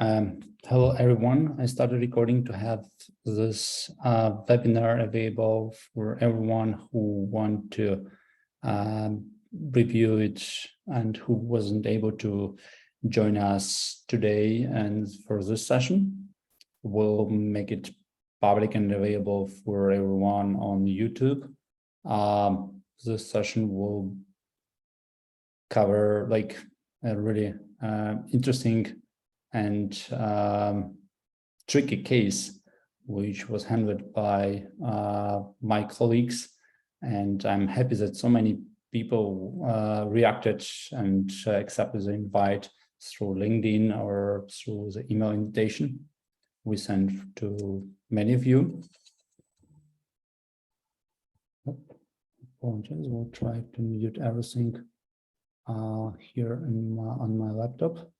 Hello, everyone. I started recording to have this webinar available for everyone who want to review it and who wasn't able to join us today. And for this session, we'll make it public and available for everyone on YouTube. This session will cover like a really interesting and tricky case, which was handled by my colleagues. And I'm happy that so many people reacted and accepted the invite through LinkedIn or through the email invitation we sent to many of you. Apologies, we'll try to mute everything here on my laptop.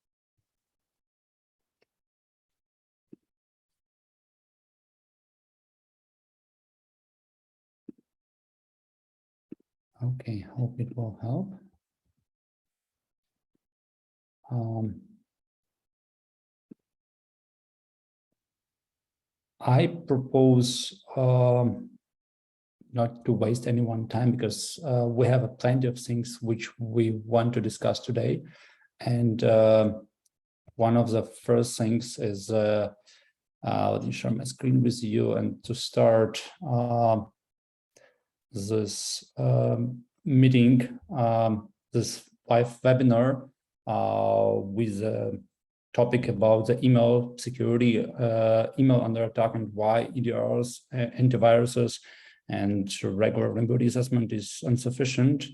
Okay, hope it will help. I propose not to waste anyone's time because we have plenty of things which we want to discuss today. And one of the first things is, let me share my screen with you and to start this meeting, this live webinar with a topic about the email security, email under attack and why EDRs, antiviruses, and regular vulnerability assessment is insufficient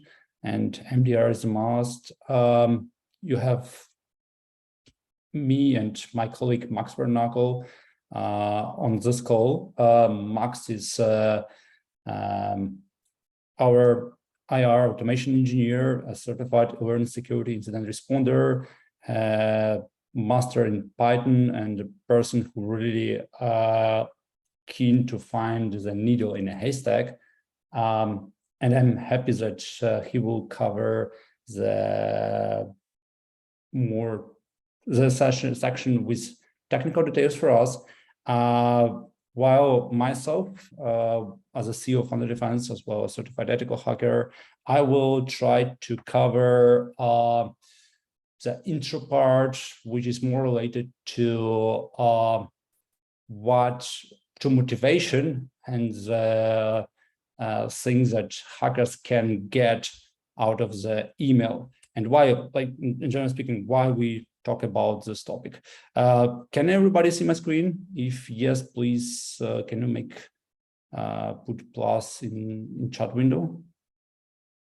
and MDR is a must. You have me and my colleague Max Vernakel on this call. Max is our IR automation engineer, a certified awareness security incident responder, master in Python, and a person who really keen to find the needle in a haystack. And I'm happy that he will cover the section with technical details for us. While myself, as a CEO of Under Defense, as well as certified ethical hacker, I will try to cover the intro part, which is more related to motivation and the things that hackers can get out of the email, and why, like in general speaking, why we talk about this topic. Can everybody see my screen? If yes, please, can you make put plus in chat window?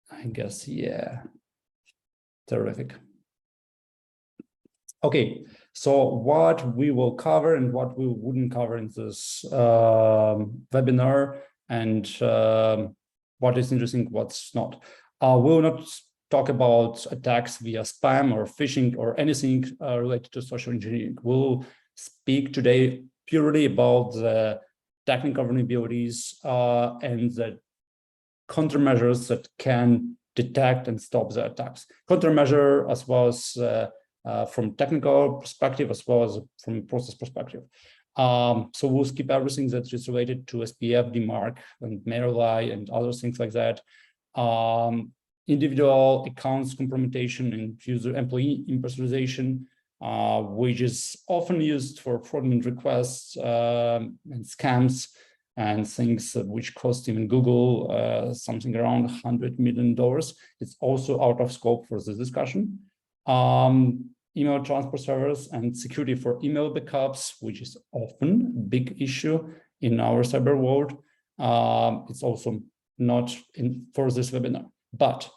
I guess, yeah. Terrific. Okay, so what we will cover and what we wouldn't cover in this webinar, and what is interesting, what's not. We'll not talk about attacks via spam or phishing or anything related to social engineering. We'll speak today purely about the technical vulnerabilities and the countermeasures that can detect and stop the attacks. Countermeasure as well as from technical perspective, as well as from process perspective. So we'll skip everything that is related to SPF, DMARC, and Mailbox, and other things like that. Individual accounts compromission and user employee impersonation, which is often used for fraudulent requests and scams and things which cost even Google something around $100 million. It's also out of scope for this discussion. Email transfer servers and security for email backups, which is often a big issue in our cyber world. It's also not for this webinar. But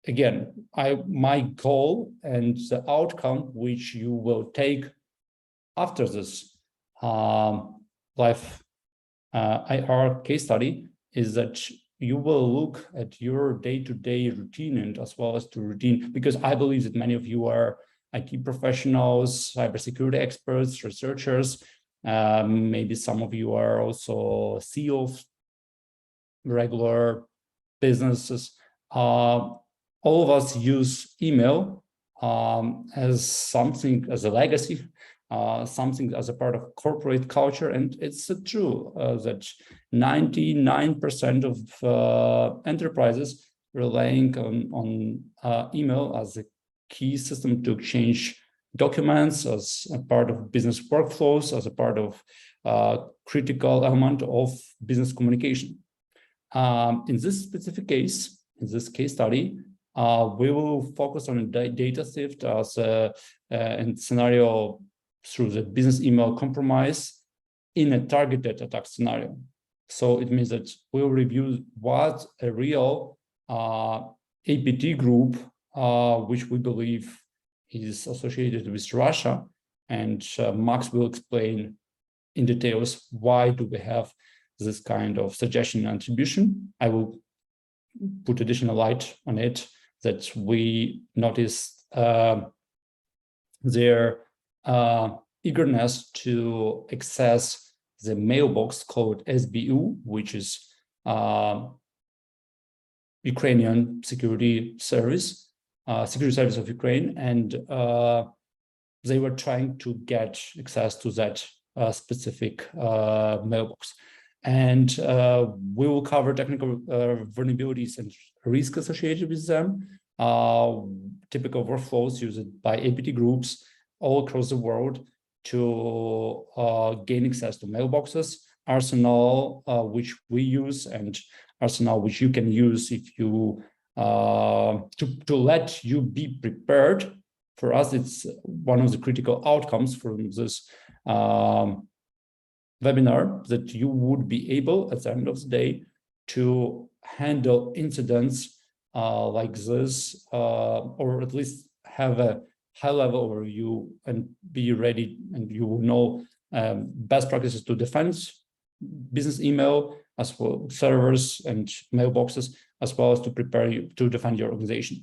again, my goal and the outcome which you will take after this live IR case study is that you will look at your day-to-day routine and as well as to routine, because I believe that many of you are IT professionals, cybersecurity experts, researchers. Maybe some of you are also CEOs, regular businesses. All of us use email as something, as a legacy, something as a part of corporate culture. And it's true that 99% of enterprises relying on email as a key system to exchange documents, as a part of business workflows, as a part of critical element of business communication. In this specific case, in this case study, we will focus on data theft as a scenario through the business email compromise in a targeted attack scenario. So it means that we'll review what a real APT group, which we believe is associated with Russia, and Max will explain in details why do we have this kind of suggestion and attribution. I will put additional light on it, that we noticed their eagerness to access the mailbox called SBU, which is Ukrainian security service of Ukraine, and they were trying to get access to that specific mailbox. And we will cover technical vulnerabilities and risk associated with them, typical workflows used by APT groups all across the world to gain access to mailboxes, arsenal which we use, and arsenal which you can use if you to let you be prepared. For us, it's one of the critical outcomes from this webinar, that you would be able at the end of the day to handle incidents like this, or at least have a high-level overview and be ready, and you will know best practices to defend business email, as well servers and mailboxes, as well as to prepare you to defend your organization.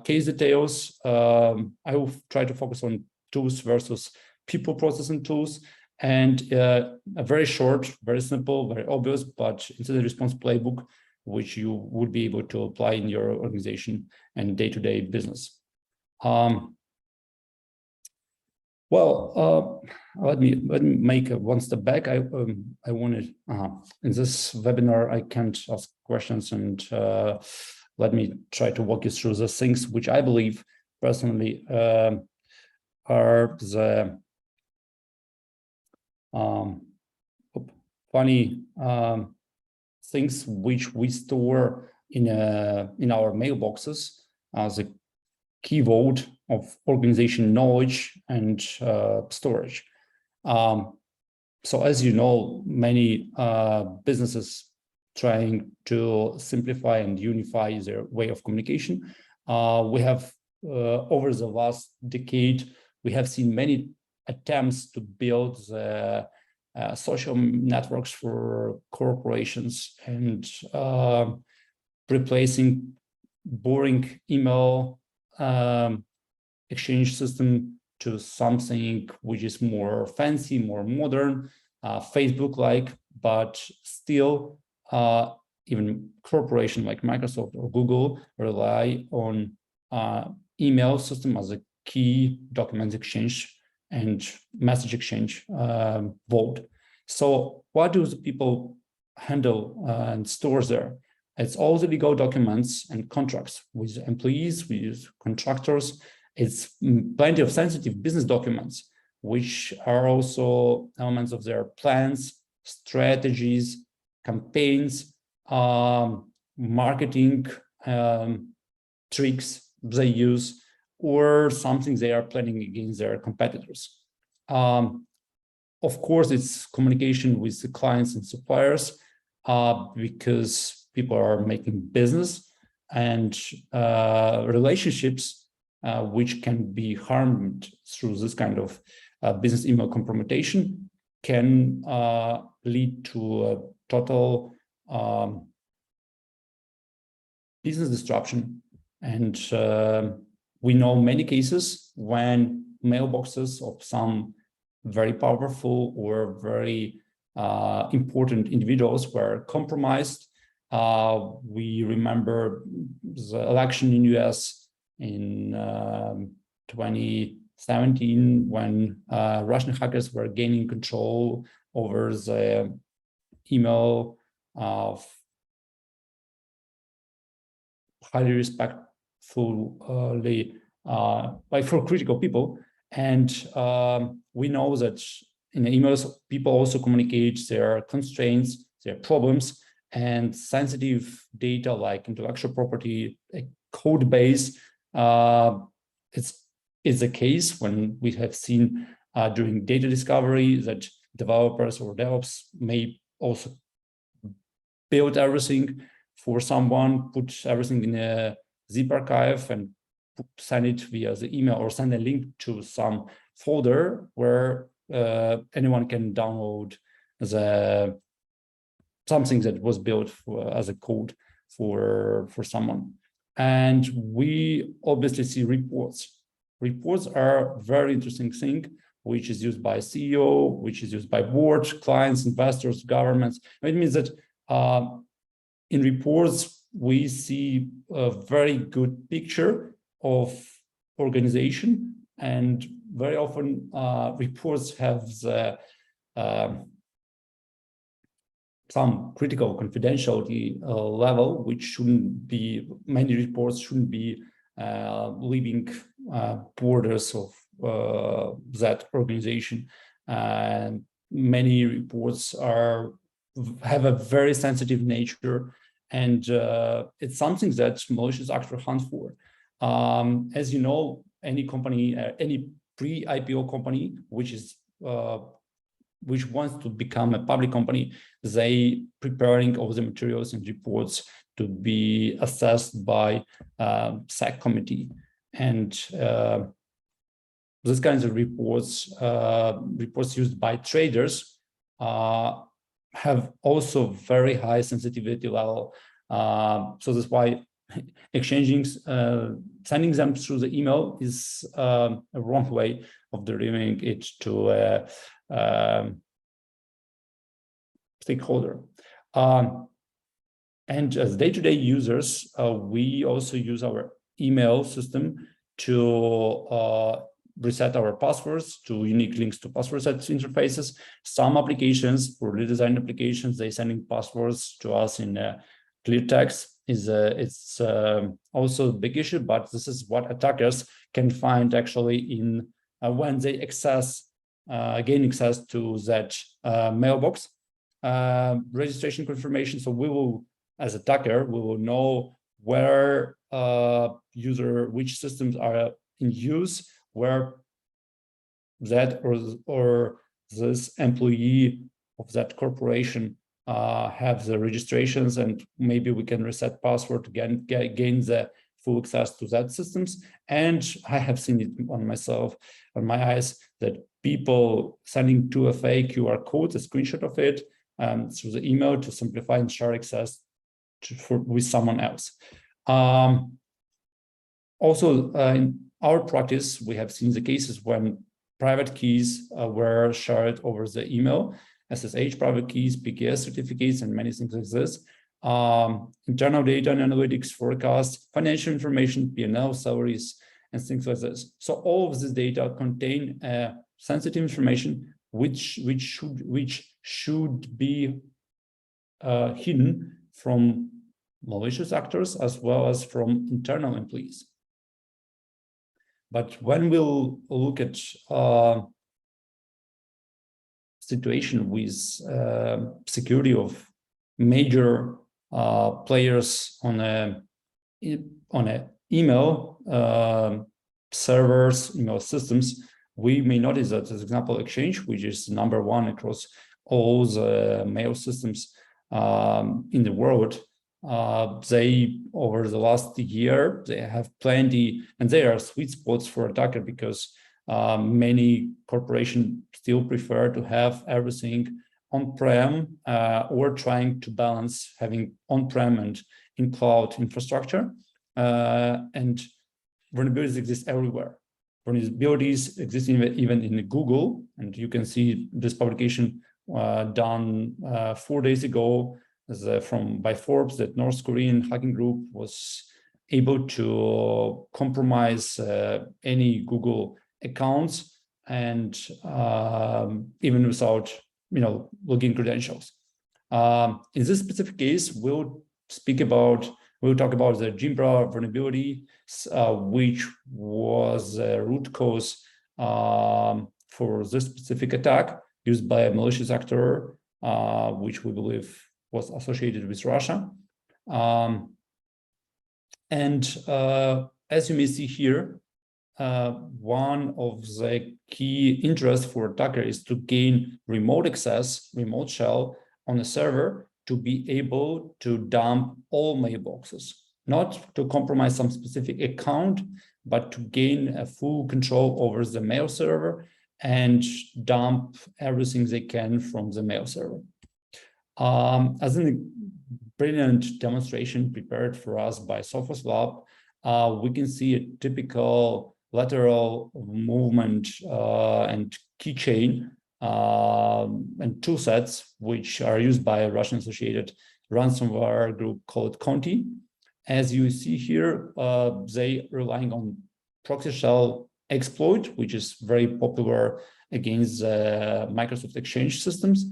Case details, I will try to focus on tools versus people, process, and tools, and a very short, very simple, very obvious, but incident response playbook, which you would be able to apply in your organization and day-to-day business. Let me make one step back. I wanted in this webinar I can't ask questions, and let me try to walk you through the things which I believe personally are the funny things which we store in our mailboxes as a key vault of organization knowledge and storage. So as you know, many businesses trying to simplify and unify their way of communication. We have over the last decade, we have seen many attempts to build the social networks for corporations and replacing boring email exchange system to something which is more fancy, more modern, Facebook-like, but still even corporation like Microsoft or Google rely on email system as a key document exchange and message exchange vault. So what do the people handle and store there? It's all the legal documents and contracts with employees, with contractors. It's plenty of sensitive business documents, which are also elements of their plans, strategies, campaigns, marketing tricks they use, or something they are planning against their competitors. Of course, it's communication with the clients and suppliers, because people are making business, and relationships which can be harmed through this kind of business email compromission can lead to a total business disruption. And we know many cases when mailboxes of some very powerful or very important individuals were compromised. We remember the election in US in 2017 when Russian hackers were gaining control over the email of highly respectfully, like for critical people. And we know that in emails, people also communicate their constraints, their problems, and sensitive data like intellectual property, a code base. It's a case when we have seen during data discovery that developers or DevOps may also build everything for someone, put everything in a zip archive and send it via the email, or send a link to some folder where anyone can download something that was built as a code for someone. And we obviously see reports. Reports are a very interesting thing, which is used by CEO, which is used by boards, clients, investors, governments. It means that in reports, we see a very good picture of organization, and very often reports have some critical confidentiality level, which shouldn't be, many reports shouldn't be leaving borders of that organization. And many reports have a very sensitive nature, and it's something that malicious actors hunt for. As you know, any company, any pre-IPO company, which wants to become a public company, they preparing all the materials and reports to be assessed by SEC committee. And these kinds of reports used by traders have also very high sensitivity level. So that's why sending them through the email is a wrong way of delivering it to a stakeholder. And as day-to-day users, we also use our email system to reset our passwords to unique links to password set interfaces. Some applications, poorly designed applications, they sending passwords to us in clear text. It's also a big issue, but this is what attackers can find actually in when they gain access to that mailbox registration confirmation. So we will, as attacker, we will know where which systems are in use, where that or this employee of that corporation have the registrations, and maybe we can reset password to gain the full access to that systems. And I have seen it on myself, on my eyes, that people sending 2FA QR code, a screenshot of it through the email to simplify and share access with someone else. Also, in our practice, we have seen the cases when private keys were shared over the email, SSH private keys, PKS certificates, and many things like this. Internal data and analytics, forecasts, financial information, P&L, salaries, and things like this. So all of this data contain sensitive information which should be hidden from malicious actors as well as from internal employees. But when we'll look at situation with security of major players on a email servers, email systems, we may notice that, as example, Exchange, which is number one across all the mail systems in the world, they, over the last year, they have plenty, and they are sweet spots for attacker because many corporations still prefer to have everything on-prem or trying to balance having on-prem and in cloud infrastructure. And vulnerabilities exist everywhere. Vulnerabilities exist even in Google, and you can see this publication done 4 days ago by Forbes that North Korean hacking group was able to compromise any Google accounts, and even without login credentials. In this specific case, we'll talk about the Jimbra vulnerability, which was a root cause for this specific attack used by a malicious actor, which we believe was associated with Russia. As you may see here, one of the key interests for attacker is to gain remote access, remote shell on a server to be able to dump all mailboxes, not to compromise some specific account, but to gain a full control over the mail server and dump everything they can from the mail server. As a brilliant demonstration prepared for us by Sophos Lab, we can see a typical lateral movement and keychain and tool sets, which are used by a Russian-associated ransomware group called Conti. As you see here, they relying on proxy shell exploit, which is very popular against Microsoft Exchange systems.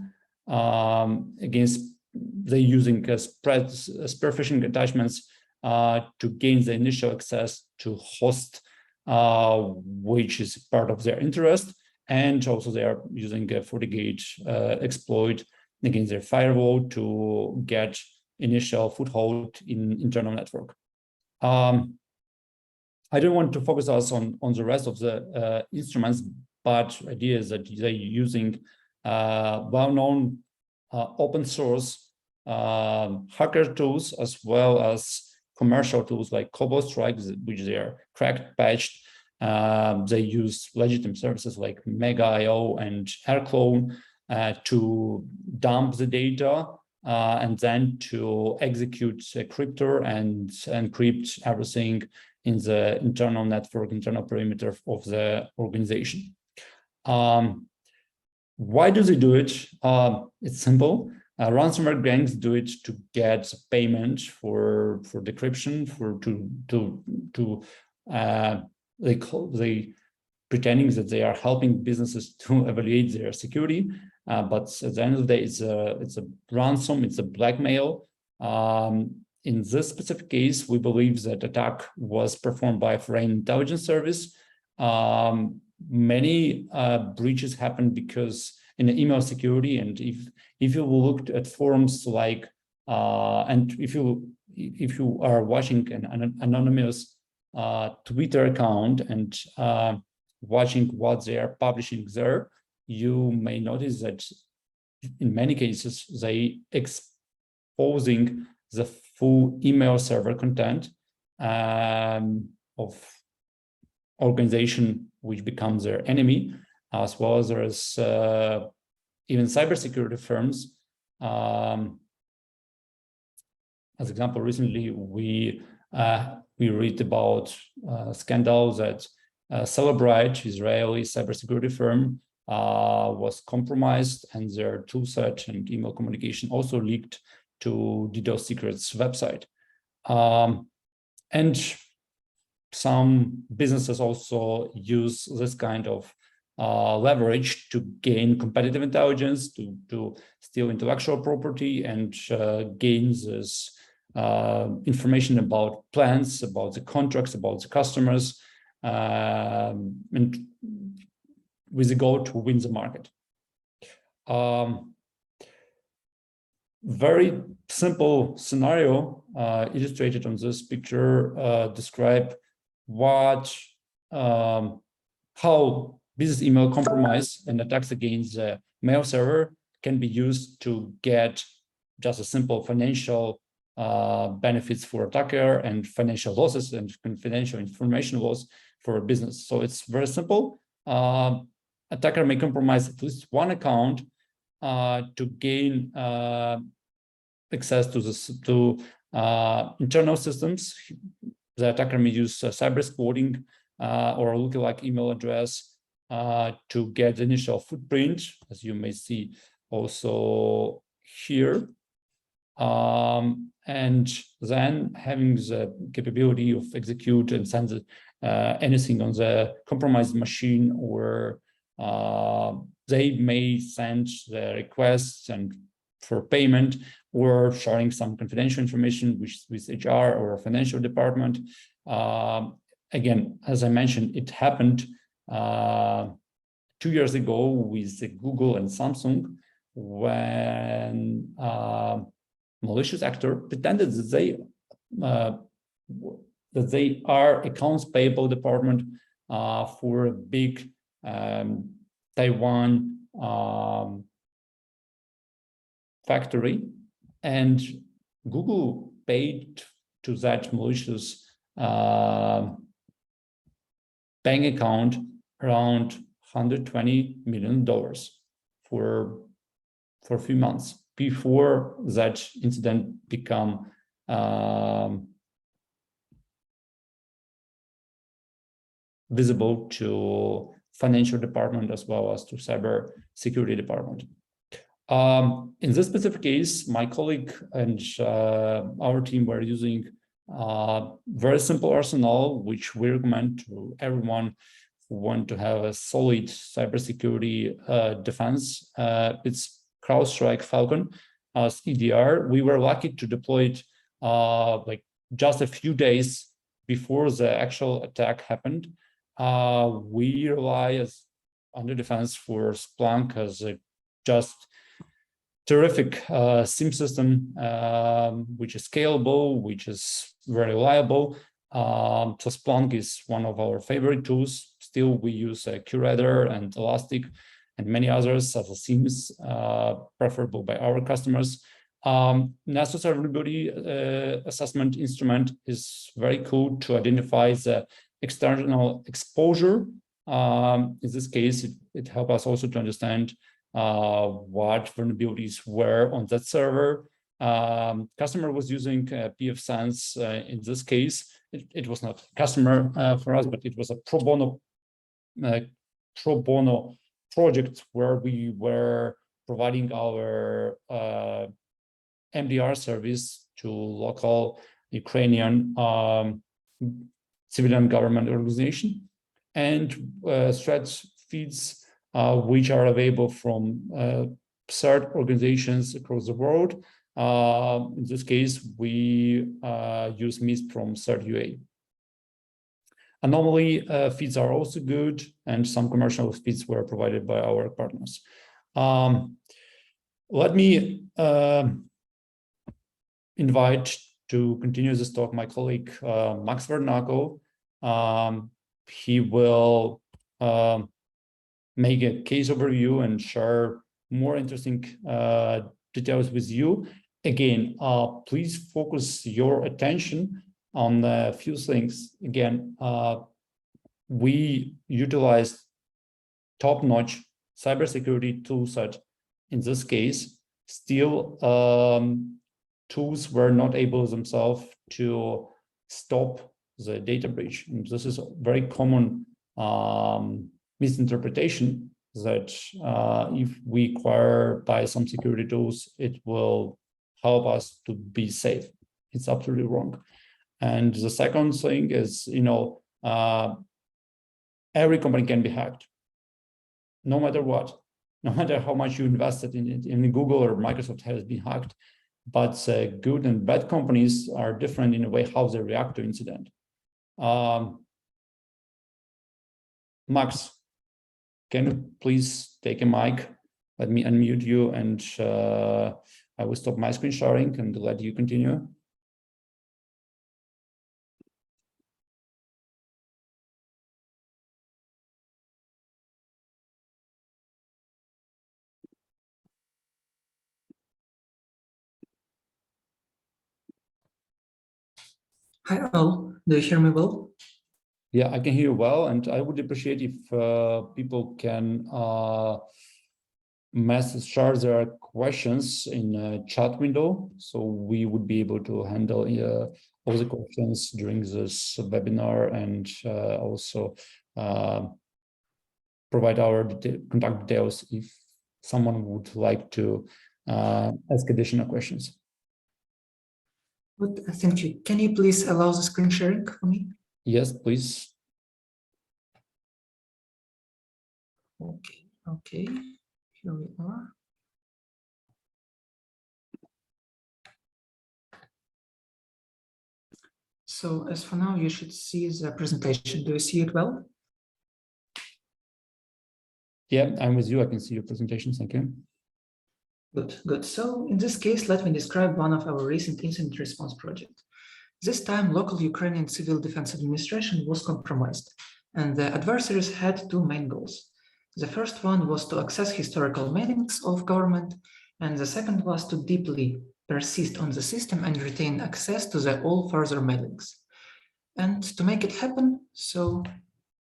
They're using spear phishing attachments to gain the initial access to host, which is part of their interest. And also they are using a FortiGate exploit against their firewall to get initial foothold in internal network. I don't want to focus us on the rest of the instruments, but the idea is that they're using well-known open source hacker tools, as well as commercial tools like Cobalt Strike, which they are cracked, patched. They use legitimate services like Mega.io and AirClone to dump the data and then to execute a cryptor and encrypt everything in the internal network, internal perimeter of the organization. Why do they do it? It's simple. Ransomware gangs do it to get payment for decryption, they pretending that they are helping businesses to evaluate their security, but at the end of the day, it's a ransom, it's a blackmail. In this specific case, we believe that attack was performed by a foreign intelligence service. Many breaches happen because in the email security, and if you looked at forums like and if you are watching an anonymous Twitter account and watching what they are publishing there, you may notice that in many cases they exposing the full email server content of organization which becomes their enemy, as well as there is even cybersecurity firms. As example, recently we read about scandals that Celebrite, Israeli cybersecurity firm, was compromised, and their toolset and email communication also leaked to DDoS Secrets website. And some businesses also use this kind of leverage to gain competitive intelligence, to steal intellectual property, and gain this information about plans, about the contracts, about the customers, and with the goal to win the market. Very simple scenario illustrated on this picture describe how business email compromise and attacks against the mail server can be used to get just a simple financial benefits for attacker and financial losses and confidential information loss for a business. So it's very simple. Attacker may compromise at least one account to gain access to internal systems. The attacker may use cyber squatting or a lookalike email address to get initial footprint, as you may see also here. and then having the capability of execute and send anything on the compromised machine, or they may send the requests and for payment, or sharing some confidential information with HR or a financial department. Again, as I mentioned, it happened 2 years ago with Google and Samsung, when malicious actor pretended that they are accounts payable department for a big Taiwan factory, and Google paid to that malicious bank account around $120 million for a few months before that incident become visible to financial department as well as to cyber security department. In this specific case, my colleague and our team were using very simple arsenal, which we recommend to everyone who want to have a solid cybersecurity defense. It's CrowdStrike Falcon as EDR. We were lucky to deploy it like just a few days before the actual attack happened. We rely as under defense for Splunk as a just terrific SIEM system, which is scalable, which is very reliable. So Splunk is one of our favorite tools. Still, we use Curator and Elastic and many others as a SIEMs, preferable by our customers. Necessary vulnerability assessment instrument is very cool to identify the external exposure. In this case, it helps us also to understand what vulnerabilities were on that server. Customer was using pfSense. In this case, it was not customer for us, but it was a pro bono project where we were providing our MDR service to local Ukrainian civilian government organization, and threat feeds which are available from CERT organizations across the world. In this case, we use MISP from CERT UA. Anomaly feeds are also good, and some commercial feeds were provided by our partners. Let me invite to continue this talk my colleague Max Vernako. He will make a case overview and share more interesting details with you. Again, please focus your attention on a few things. Again, we utilize top-notch cybersecurity toolset. In this case, still tools were not able themselves to stop the data breach. And this is a very common misinterpretation that if we buy some security tools, it will help us to be safe. It's absolutely wrong. And the second thing is, every company can be hacked, no matter what, no matter how much you invested in it. In Google or Microsoft has been hacked, but good and bad companies are different in a way how they react to incident. Max, can you please take a mic? Let me unmute you, and I will stop my screen sharing and let you continue. Hi all, do you hear me well? Yeah, I can hear you well, and I would appreciate if people can share their questions in a chat window, so we would be able to handle all the questions during this webinar, and also provide our contact details if someone would like to ask additional questions. Good, thank you. Can you please allow the screen sharing for me? Yes, please. Okay, here we are. So as for now, you should see the presentation. Do you see it well? Yeah, I'm with you. I can see your presentation. Thank you. Good. So in this case, let me describe one of our recent incident response projects. This time, local Ukrainian Civil Defense Administration was compromised, and the adversaries had two main goals. The first one was to access historical mailings of government, and the second was to deeply persist on the system and retain access to the all further mailings. And to make it happen, so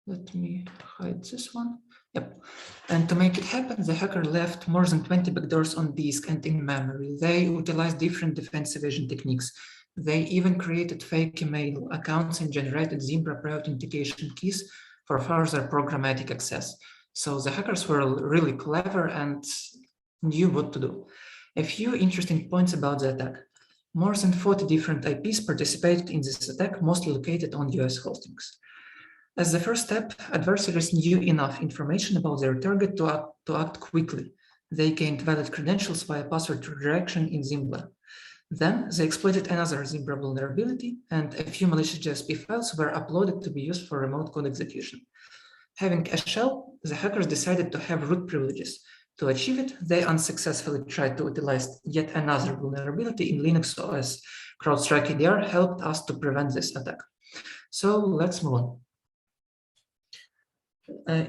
let me hide this one. Yep. And to make it happen, the hacker left more than 20 backdoors on disk and in memory. They utilized different defense evasion techniques. They even created fake email accounts and generated Zimbra pre-authentication keys for further programmatic access. So the hackers were really clever and knew what to do. A few interesting points about the attack. More than 40 different IPs participated in this attack, mostly located on US hostings. As the first step, adversaries knew enough information about their target to act quickly. They gained valid credentials via password redirection in Zimbra. Then they exploited another Zimbra vulnerability, and a few malicious JSP files were uploaded to be used for remote code execution. Having a shell, the hackers decided to have root privileges. To achieve it, they unsuccessfully tried to utilize yet another vulnerability in Linux OS. CrowdStrike EDR helped us to prevent this attack. So let's move on.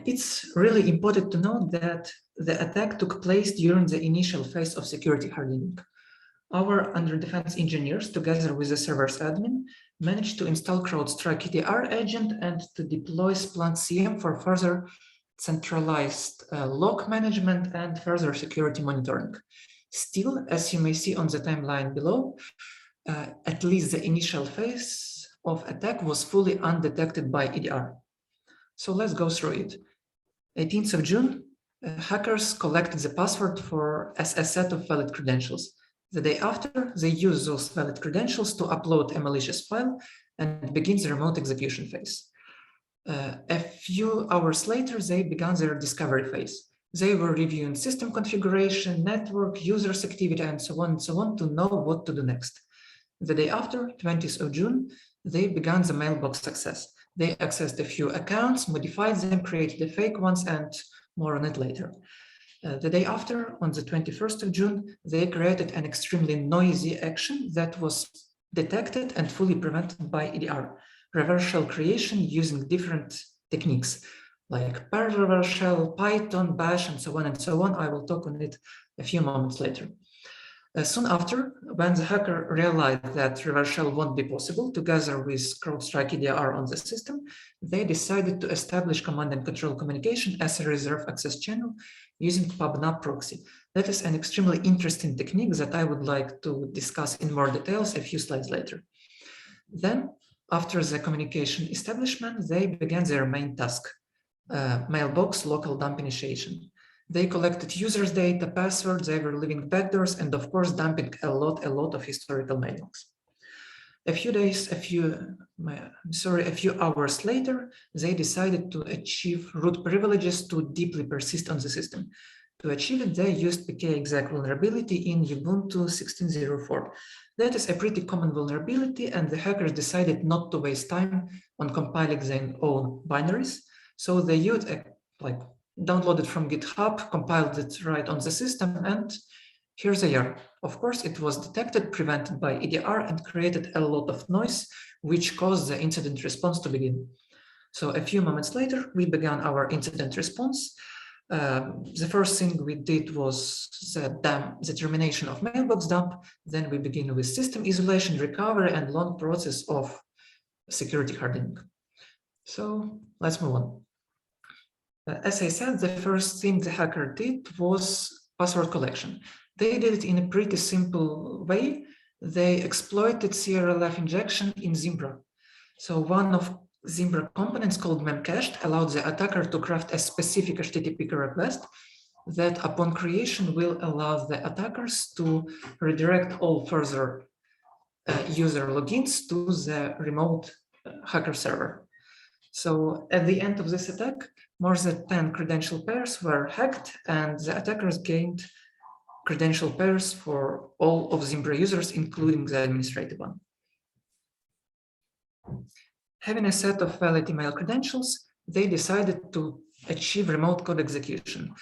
It's really important to note that the attack took place during the initial phase of security hardening. Our under defense engineers, together with the server's admin, managed to install CrowdStrike EDR agent and to deploy Splunk CM for further centralized log management and further security monitoring. Still, as you may see on the timeline below, at least the initial phase of attack was fully undetected by EDR. So let's go through it. 18th of June, hackers collected the password as a set of valid credentials. The day after, they used those valid credentials to upload a malicious file and begin the remote execution phase. A few hours later, they began their discovery phase. They were reviewing system configuration, network, users activity, and so on to know what to do next. The day after, 20th of June, they began the mailbox access. They accessed a few accounts, modified them, created the fake ones, and more on it later. The day after, on the 21st of June, they created an extremely noisy action that was detected and fully prevented by EDR. Reverse shell creation using different techniques like Perl reverse shell, Python, Bash, and so on and so on. I will talk on it a few moments later. Soon after, when the hacker realized that reverse shell won't be possible together with CrowdStrike EDR on the system, they decided to establish command and control communication as a reserve access channel using PubNub proxy. That is an extremely interesting technique that I would like to discuss in more details a few slides later. Then, after the communication establishment, they began their main task, mailbox local dump initiation. They collected users' data, passwords, they were leaving backdoors, and of course, dumping a lot of historical mailbox. A few hours later, they decided to achieve root privileges to deeply persist on the system. To achieve it, they used pkexec vulnerability in Ubuntu 16.04. That is a pretty common vulnerability, and the hackers decided not to waste time on compiling their own binaries. So they used downloaded from GitHub, compiled it right on the system, and here they are. Of course, it was detected, prevented by EDR, and created a lot of noise, which caused the incident response to begin. So a few moments later, we began our incident response. The first thing we did was the termination of mailbox dump. Then we begin with system isolation, recovery, and long process of security hardening. So let's move on. As I said, the first thing the hacker did was password collection. They did it in a pretty simple way. They exploited CRLF injection in Zimbra. So one of Zimbra components called memcached allowed the attacker to craft a specific HTTP request that upon creation will allow the attackers to redirect all further user logins to the remote hacker server. So at the end of this attack, more than 10 credential pairs were hacked, and the attackers gained credential pairs for all of Zimbra users, including the administrative one. Having a set of valid email credentials, they decided to achieve remote code execution.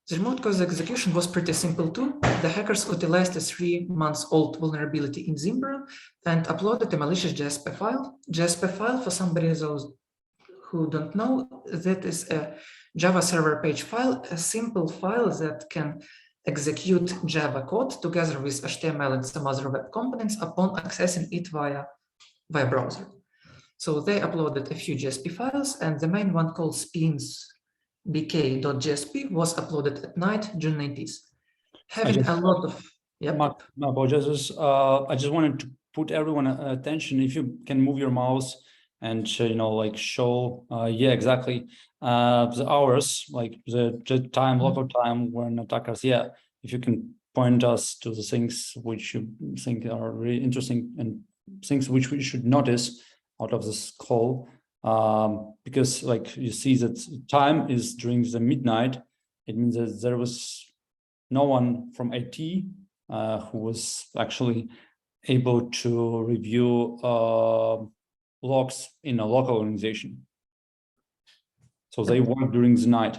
The remote code execution was pretty simple too. The hackers utilized a 3-month-old vulnerability in Zimbra and uploaded a malicious JSP file. JSP file, for somebody those who don't know, that is a Java server page file, a simple file that can execute Java code together with HTML and some other web components upon accessing it via browser. So they uploaded a few JSP files, and the main one called spins.bk.jsp was uploaded at night, June 19th. Having a lot of, my apologies. I just wanted to put everyone attention. If you can move your mouse and like show, yeah, exactly, the hours, like the time, local time when attackers, yeah, if you can point us to the things which you think are really interesting and things which we should notice out of this call, because like you see that time is during the midnight. It means that there was no one from IT who was actually able to review logs in a local organization. So they work during the night.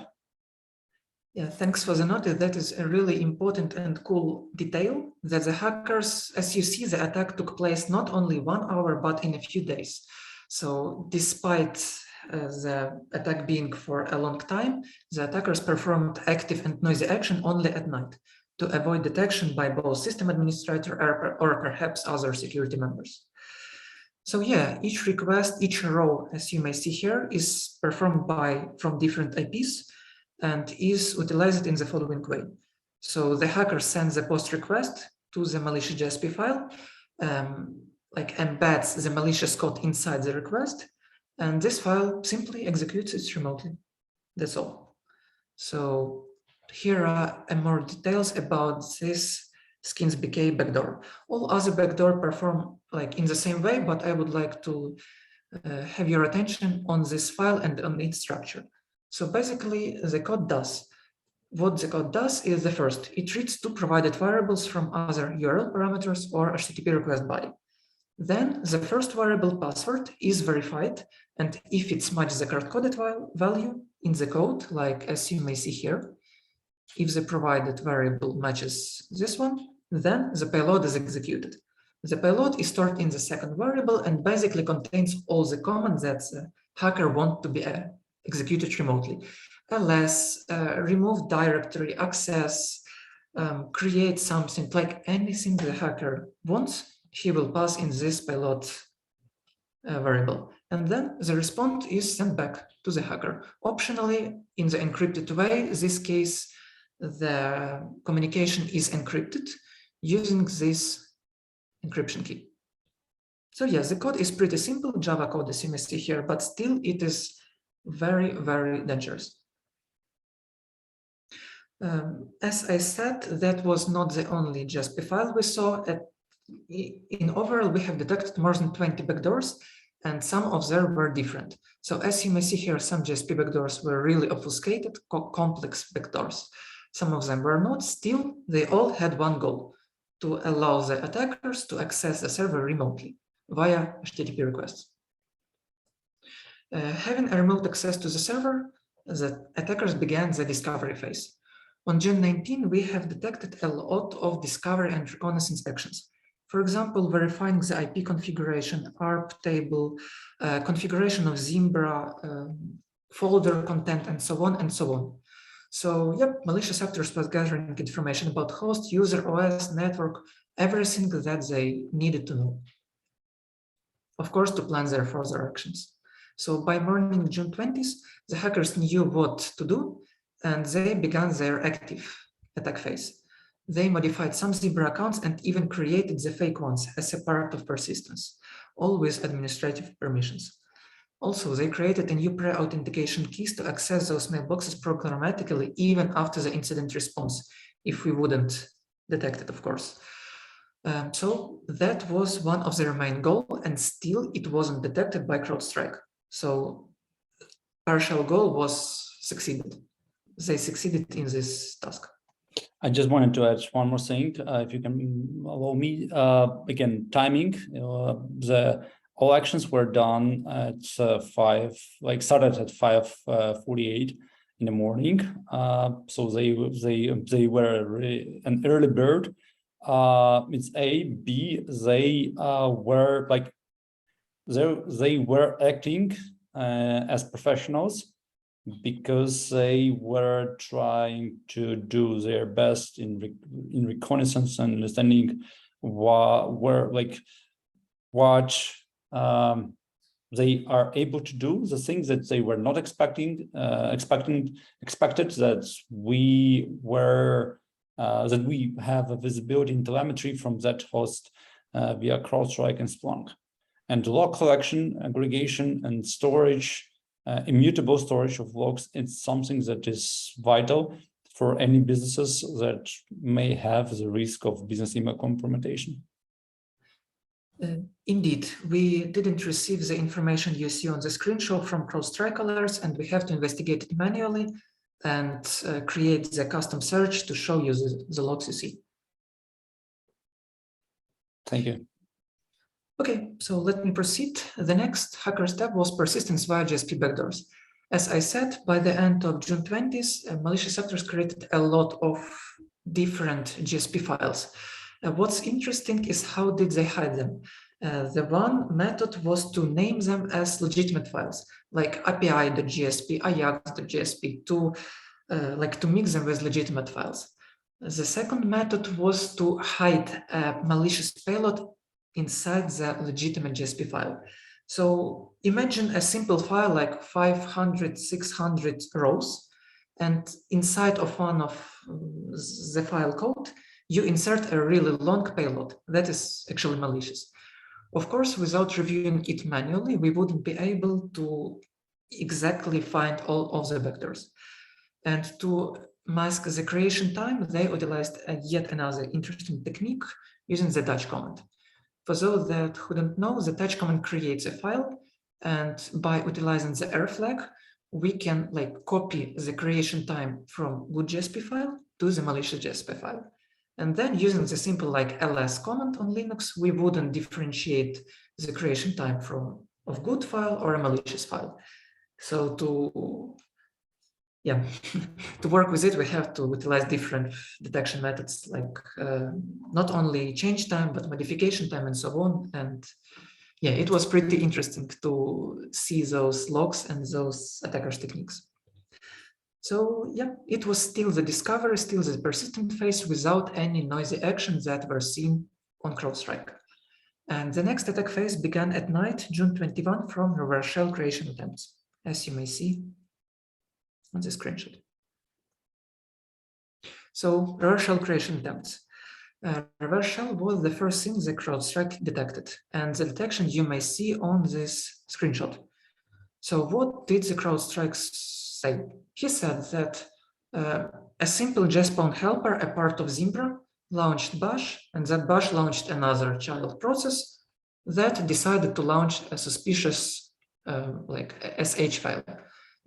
Yeah, thanks for the notice. That is a really important and cool detail, that the hackers, as you see, the attack took place not only 1 hour, but in a few days. So despite the attack being for a long time, the attackers performed active and noisy action only at night to avoid detection by both system administrator or perhaps other security members. So yeah, each request, each row, as you may see here, is performed from different IPs and is utilized in the following way. So the hacker sends a post request to the malicious JSP file, like embeds the malicious code inside the request, and this file simply executes it remotely. That's all. So here are more details about this skins.bk backdoor. All other backdoor perform like in the same way, but I would like to have your attention on this file and on its structure. So basically, what the code does is the first, it reads 2 provided variables from other URL parameters or HTTP request body. Then the first variable password is verified, and if it's matches the hard-coded value in the code, like as you may see here, if the provided variable matches this one, then the payload is executed. The payload is stored in the second variable and basically contains all the commands that the hacker wants to be executed remotely. ls, remove directory access, create something, like anything the hacker wants, he will pass in this payload variable. And then the response is sent back to the hacker. Optionally, in the encrypted way, in this case, the communication is encrypted using this encryption key. So yes, the code is pretty simple, Java code as you may see here, but still it is very, very dangerous. As I said, that was not the only JSP file we saw. In overall, we have detected more than 20 backdoors, and some of them were different. So as you may see here, some JSP backdoors were really obfuscated, complex backdoors. Some of them were not. Still, they all had one goal: to allow the attackers to access the server remotely via HTTP requests. Having a remote access to the server, the attackers began the discovery phase. On June 19, we have detected a lot of discovery and reconnaissance actions. For example, verifying the IP configuration, ARP table, configuration of Zimbra, folder content, and so on and so on. So, yep, malicious actors was gathering information about host, user, OS, network, everything that they needed to know. Of course, to plan their further actions. So by morning June 20th, the hackers knew what to do, and they began their active attack phase. They modified some Zimbra accounts and even created the fake ones as a part of persistence, all with administrative permissions. Also, they created a new pre-authentication keys to access those mailboxes programmatically even after the incident response, if we wouldn't detect it, of course. So that was one of their main goals, and still it wasn't detected by CrowdStrike. So partial goal was succeeded. They succeeded in this task. I just wanted to add one more thing, if you can allow me. Again, timing. All actions were done at started at 5:48 in the morning. So they were really an early bird. It's A. B. They were like they were acting as professionals, because they were trying to do their best in reconnaissance and understanding what they are able to do, the things that they were not expected that we have a visibility in telemetry from that host via CrowdStrike and Splunk. And log collection, aggregation, and storage, immutable storage of logs, it's something that is vital for any businesses that may have the risk of business email compromission. Indeed, we didn't receive the information you see on the screenshot from CrowdStrike alerts, and we have to investigate it manually and create the custom search to show you the logs you see. Thank you. Okay, so let me proceed. The next hacker step was persistence via GSP backdoors. As I said, by the end of June 20th, malicious actors created a lot of different GSP files. What's interesting is how did they hide them? The one method was to name them as legitimate files, like API.gsp, Ajax.gsp, to mix them with legitimate files. The second method was to hide a malicious payload inside the legitimate GSP file. So imagine a simple file like 500, 600 rows, and inside of one of the file code, you insert a really long payload that is actually malicious. Of course, without reviewing it manually, we wouldn't be able to exactly find all of the vectors. And to mask the creation time, they utilized yet another interesting technique using the touch command. For those that who don't know, the touch command creates a file, and by utilizing the error flag, we can copy the creation time from good GSP file to the malicious GSP file. And then using the simple ls command on Linux, we wouldn't differentiate the creation time of good file or a malicious file. So to work with it, we have to utilize different detection methods, not only change time, but modification time and so on. And yeah, it was pretty interesting to see those logs and those attackers' techniques. So yeah, it was still the discovery, still the persistent phase without any noisy actions that were seen on CrowdStrike. And the next attack phase began at night, June 21, from reverse shell creation attempts, as you may see on the screenshot. So reverse shell creation attempts. Reverse shell was the first thing the CrowdStrike detected, and the detection you may see on this screenshot. So what did the CrowdStrike say? He said that a simple JSpawn helper, a part of Zimbra, launched bash, and that bash launched another child process that decided to launch a suspicious SH file.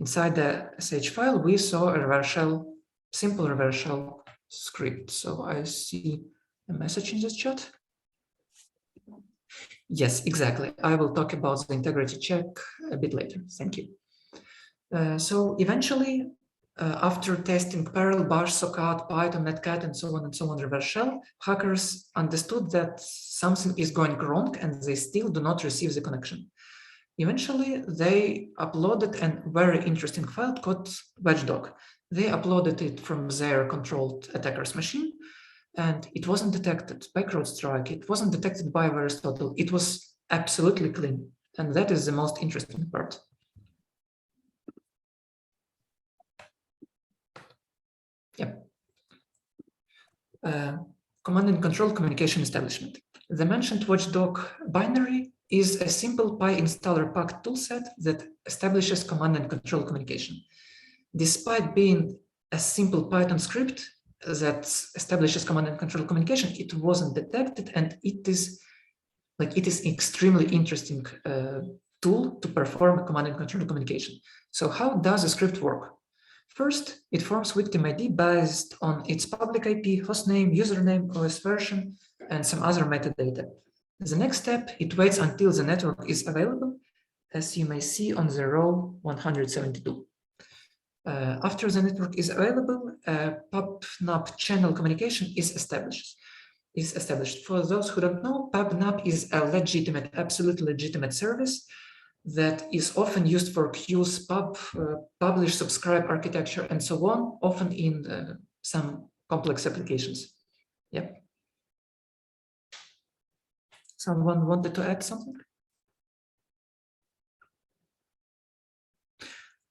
Inside the SH file, we saw a reverse shell, simple reverse shell script. So I see a message in this chat. Yes, exactly. I will talk about the integrity check a bit later. Thank you. So eventually, after testing Perl, Bash, Socat, Python, Netcat, and so on, reverse shell, hackers understood that something is going wrong and they still do not receive the connection. Eventually, they uploaded a very interesting file called WatchDog. They uploaded it from their controlled attacker's machine, and it wasn't detected by CrowdStrike. It wasn't detected by Aristotle. It was absolutely clean, and that is the most interesting part. Yep. Command and control communication establishment. The mentioned watchdog binary is a simple PyInstaller packed toolset that establishes command and control communication. Despite being a simple Python script, that establishes command and control communication, it wasn't detected, and it is extremely interesting tool to perform command and control communication. So how does a script work? First, it forms victim ID based on its public IP, hostname, username, OS version, and some other metadata. The next step, it waits until the network is available, as you may see on the row 172. After the network is available, PubNub channel communication is established. For those who don't know, PubNub is a legitimate, absolutely legitimate service that is often used for queues, publish, subscribe architecture, and so on, often in some complex applications. Yeah. Someone wanted to add something?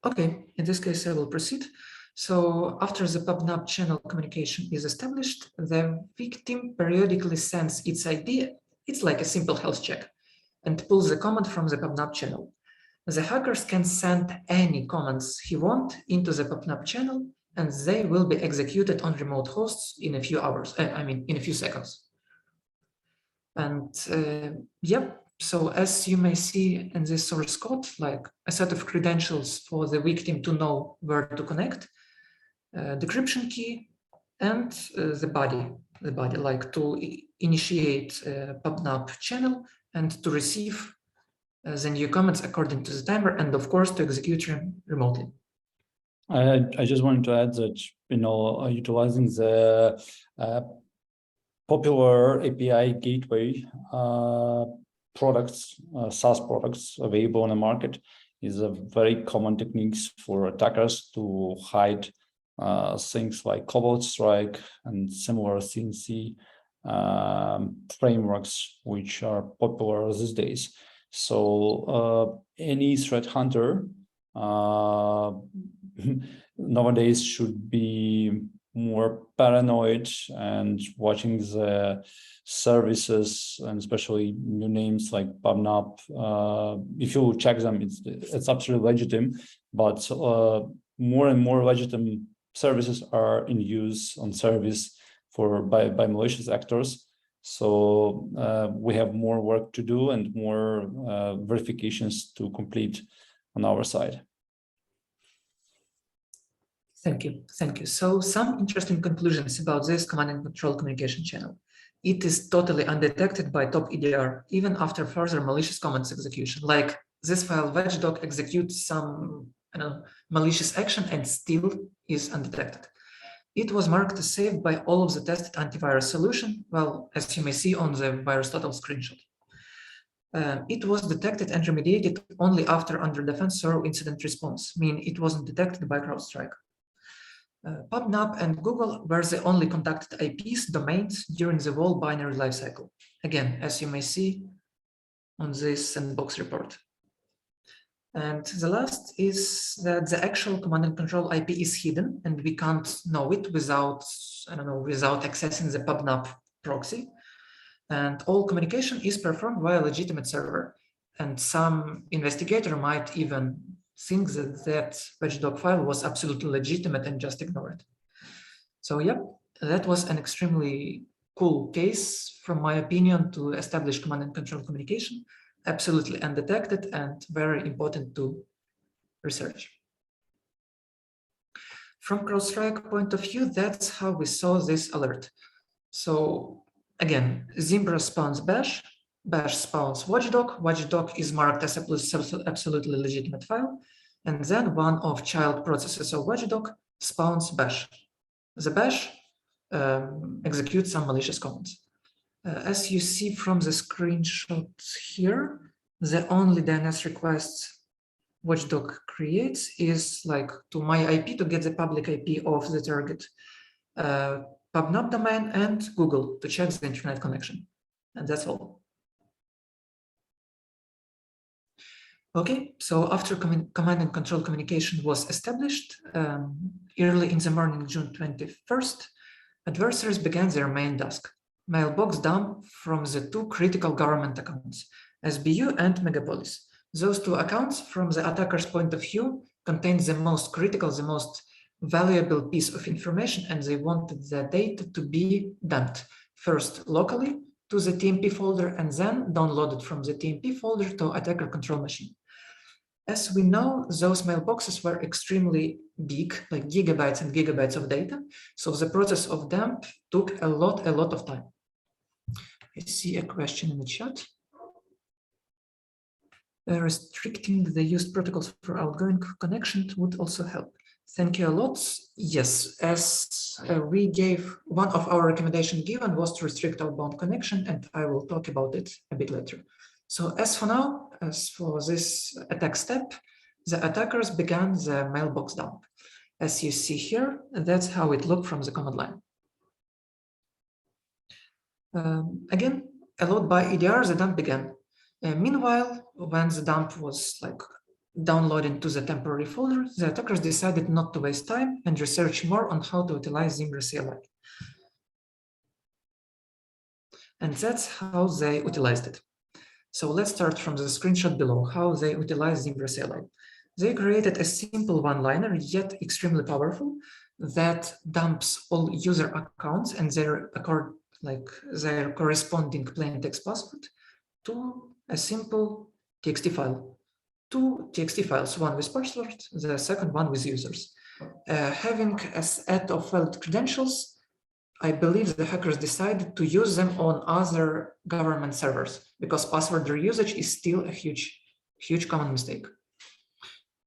Okay, in this case, I will proceed. So after the PubNub channel communication is established, the victim periodically sends its ID. It's like a simple health check, and pulls the command from the PubNub channel. The hackers can send any commands he wants into the PubNub channel, and they will be executed on remote hosts in a few hours, in a few seconds. And yep. So as you may see in this source code, like a set of credentials for the victim to know where to connect, decryption key, and the body, like to initiate a PubNub channel and to receive the new comments according to the timer, and of course to execute remotely. I just wanted to add that, utilizing the popular API gateway products, SaaS products available on the market is a very common technique for attackers to hide things like Cobalt Strike and similar CNC frameworks, which are popular these days. So any threat hunter nowadays should be more paranoid and watching the services, and especially new names like PubNub. If you check them, it's absolutely legitimate, but more and more legitimate services are in use on service by malicious actors. So we have more work to do and more verifications to complete on our side. Thank you. So some interesting conclusions about this command and control communication channel. It is totally undetected by top EDR, even after further malicious commands execution. Like this file watchdog executes some malicious action and still is undetected. It was marked as safe by all of the tested antivirus solution, well, as you may see on the VirusTotal screenshot. It was detected and remediated only after under defense thorough incident response, meaning it wasn't detected by CrowdStrike. PubNub and Google were the only contacted IPs, domains during the whole binary lifecycle. Again, as you may see on this sandbox report. And the last is that the actual command and control IP is hidden, and we can't know it without accessing the PubNub proxy. And all communication is performed via a legitimate server. And some investigator might even think that watchdog file was absolutely legitimate and just ignore it. So yeah, that was an extremely cool case, from my opinion, to establish command and control communication, absolutely undetected and very important to research. From CrowdStrike point of view, that's how we saw this alert. So again, Zimbra spawns bash, bash spawns watchdog, watchdog is marked as absolutely legitimate file, and then one of child processes of watchdog spawns bash. The bash executes some malicious commands. As you see from the screenshot here, the only DNS requests watchdog creates is like to my IP to get the public IP of the target PubNub domain and Google to check the internet connection. And that's all. Okay, so after command and control communication was established, early in the morning, June 21st, adversaries began their main task. Mailbox dump from the two critical government accounts, SBU and Megapolis. Those two accounts, from the attacker's point of view, contain the most critical, the most valuable piece of information, and they wanted the data to be dumped first locally to the TMP folder and then downloaded from the TMP folder to attacker control machine. As we know, those mailboxes were extremely big, like gigabytes and gigabytes of data. So the process of dump took a lot of time. I see a question in the chat. Restricting the used protocols for outgoing connection would also help. Thank you a lot. Yes, as we gave, one of our recommendations given was to restrict outbound connection, and I will talk about it a bit later. So as for now, as for this attack step, the attackers began the mailbox dump. As you see here, that's how it looked from the command line. Again, allowed by EDR, the dump began. Meanwhile, when the dump was downloaded to the temporary folder, the attackers decided not to waste time and research more on how to utilize Zimbra CLI. And that's how they utilized it. So let's start from the screenshot below, how they utilize Zimbra CLI. They created a simple one-liner, yet extremely powerful, that dumps all user accounts and their corresponding plain text password to a simple TXT file. Two TXT files, one with password, the second one with users. Having a set of valid credentials, I believe the hackers decided to use them on other government servers because password reusage is still a huge common mistake.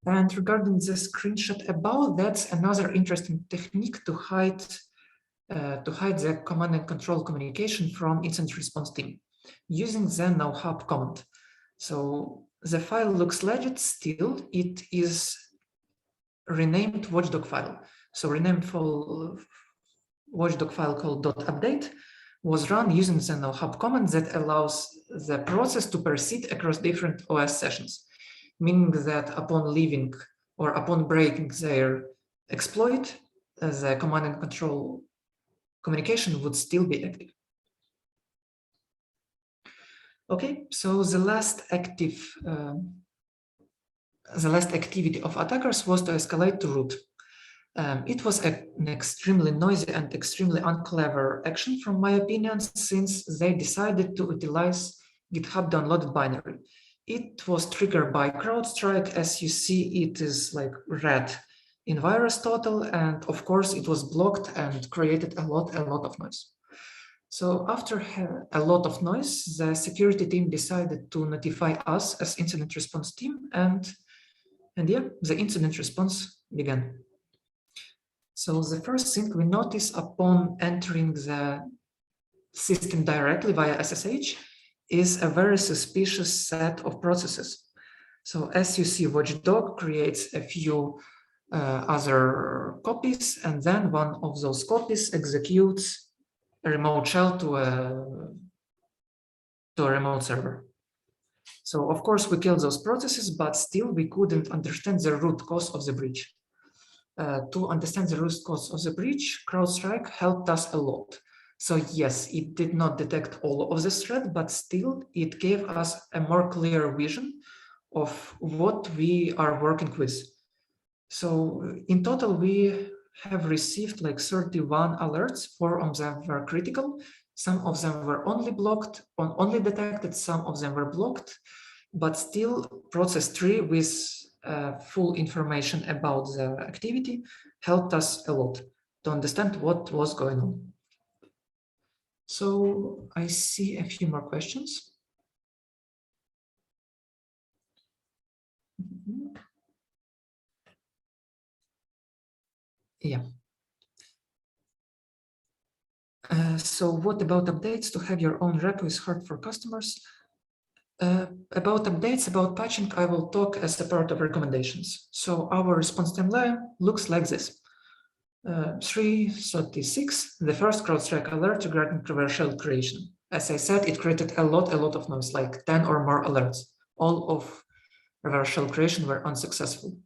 And regarding the screenshot above, that's another interesting technique to hide the command and control communication from incident response team using the no-hub command. So the file looks legit, still it is renamed watchdog file. So renamed for watchdog file called .update was run using the no-hub command that allows the process to proceed across different OS sessions, meaning that upon leaving or upon breaking their exploit, the command and control communication would still be active. Okay, so the last activity of attackers was to escalate to root. It was an extremely noisy and extremely unclever action, from my opinion, since they decided to utilize GitHub downloaded binary. It was triggered by CrowdStrike. As you see, it is like red in VirusTotal, and of course it was blocked and created a lot of noise. So after a lot of noise, the security team decided to notify us as incident response team, and yeah, the incident response began. So the first thing we notice upon entering the system directly via SSH is a very suspicious set of processes. So as you see, Watchdog creates a few other copies, and then one of those copies executes a remote shell to a remote server. So of course we killed those processes, but still we couldn't understand the root cause of the breach. To understand the root cause of the breach, CrowdStrike helped us a lot. So yes, it did not detect all of the threat, but still it gave us a more clear vision of what we are working with. So in total, we have received like 31 alerts. 4 of them were critical. Some of them were only detected, some of them were blocked, but still process 3 with full information about the activity helped us a lot to understand what was going on. So I see a few more questions. Yeah. So what about updates? To have your own repo is hard for customers. About updates, about patching, I will talk as a part of recommendations. So our response timeline looks like this. 3:36, the first CrowdStrike alert regarding reverse shell creation. As I said, it created a lot of noise, like 10 or more alerts. All of reverse shell creation were unsuccessful.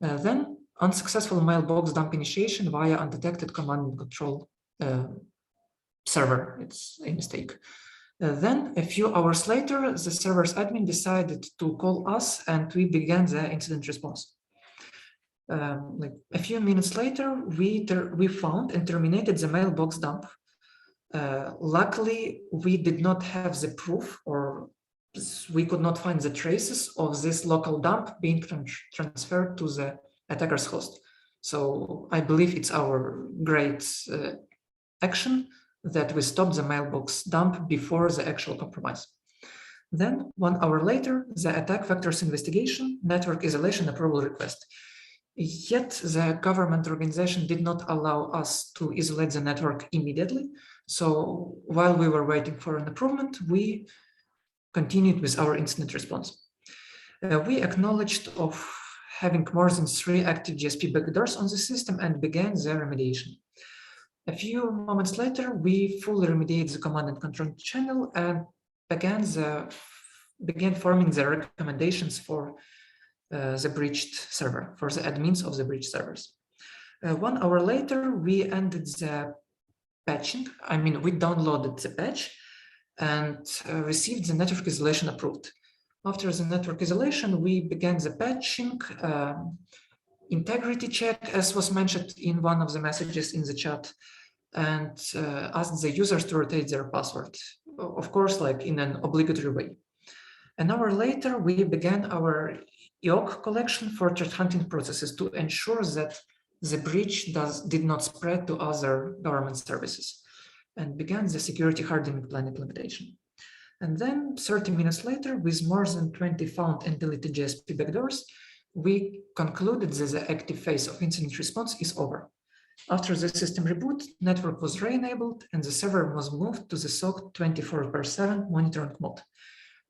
Then unsuccessful mailbox dump initiation via undetected command and control server. It's a mistake. Then a few hours later, the server's admin decided to call us and we began the incident response. like a few minutes later, we found and terminated the mailbox dump. Luckily, we did not have the proof, or we could not find the traces of this local dump being transferred to the attacker's host. So I believe it's our great action that we stopped the mailbox dump before the actual compromise. Then 1 hour later, the attack vectors investigation, network isolation approval request. Yet the government organization did not allow us to isolate the network immediately. So while we were waiting for an improvement, we continued with our incident response. We acknowledged of having more than 3 active GSP backdoors on the system and began the remediation. A few moments later, we fully remediated the command and control channel and began forming the recommendations for the breached server, for the admins of the breached servers. 1 hour later, we ended the patching. I mean, we downloaded the patch and received the network isolation approved. After the network isolation, we began the patching, integrity check, as was mentioned in one of the messages in the chat, and asked the users to rotate their password, of course, like in an obligatory way. An hour later, we began our EOC collection for threat hunting processes to ensure that the breach did not spread to other government services, and began the security hardening plan implementation. And then 30 minutes later, with more than 20 found and deleted GSP backdoors, we concluded that the active phase of incident response is over. After the system reboot, network was re-enabled and the server was moved to the SOC 24/7 monitoring mode.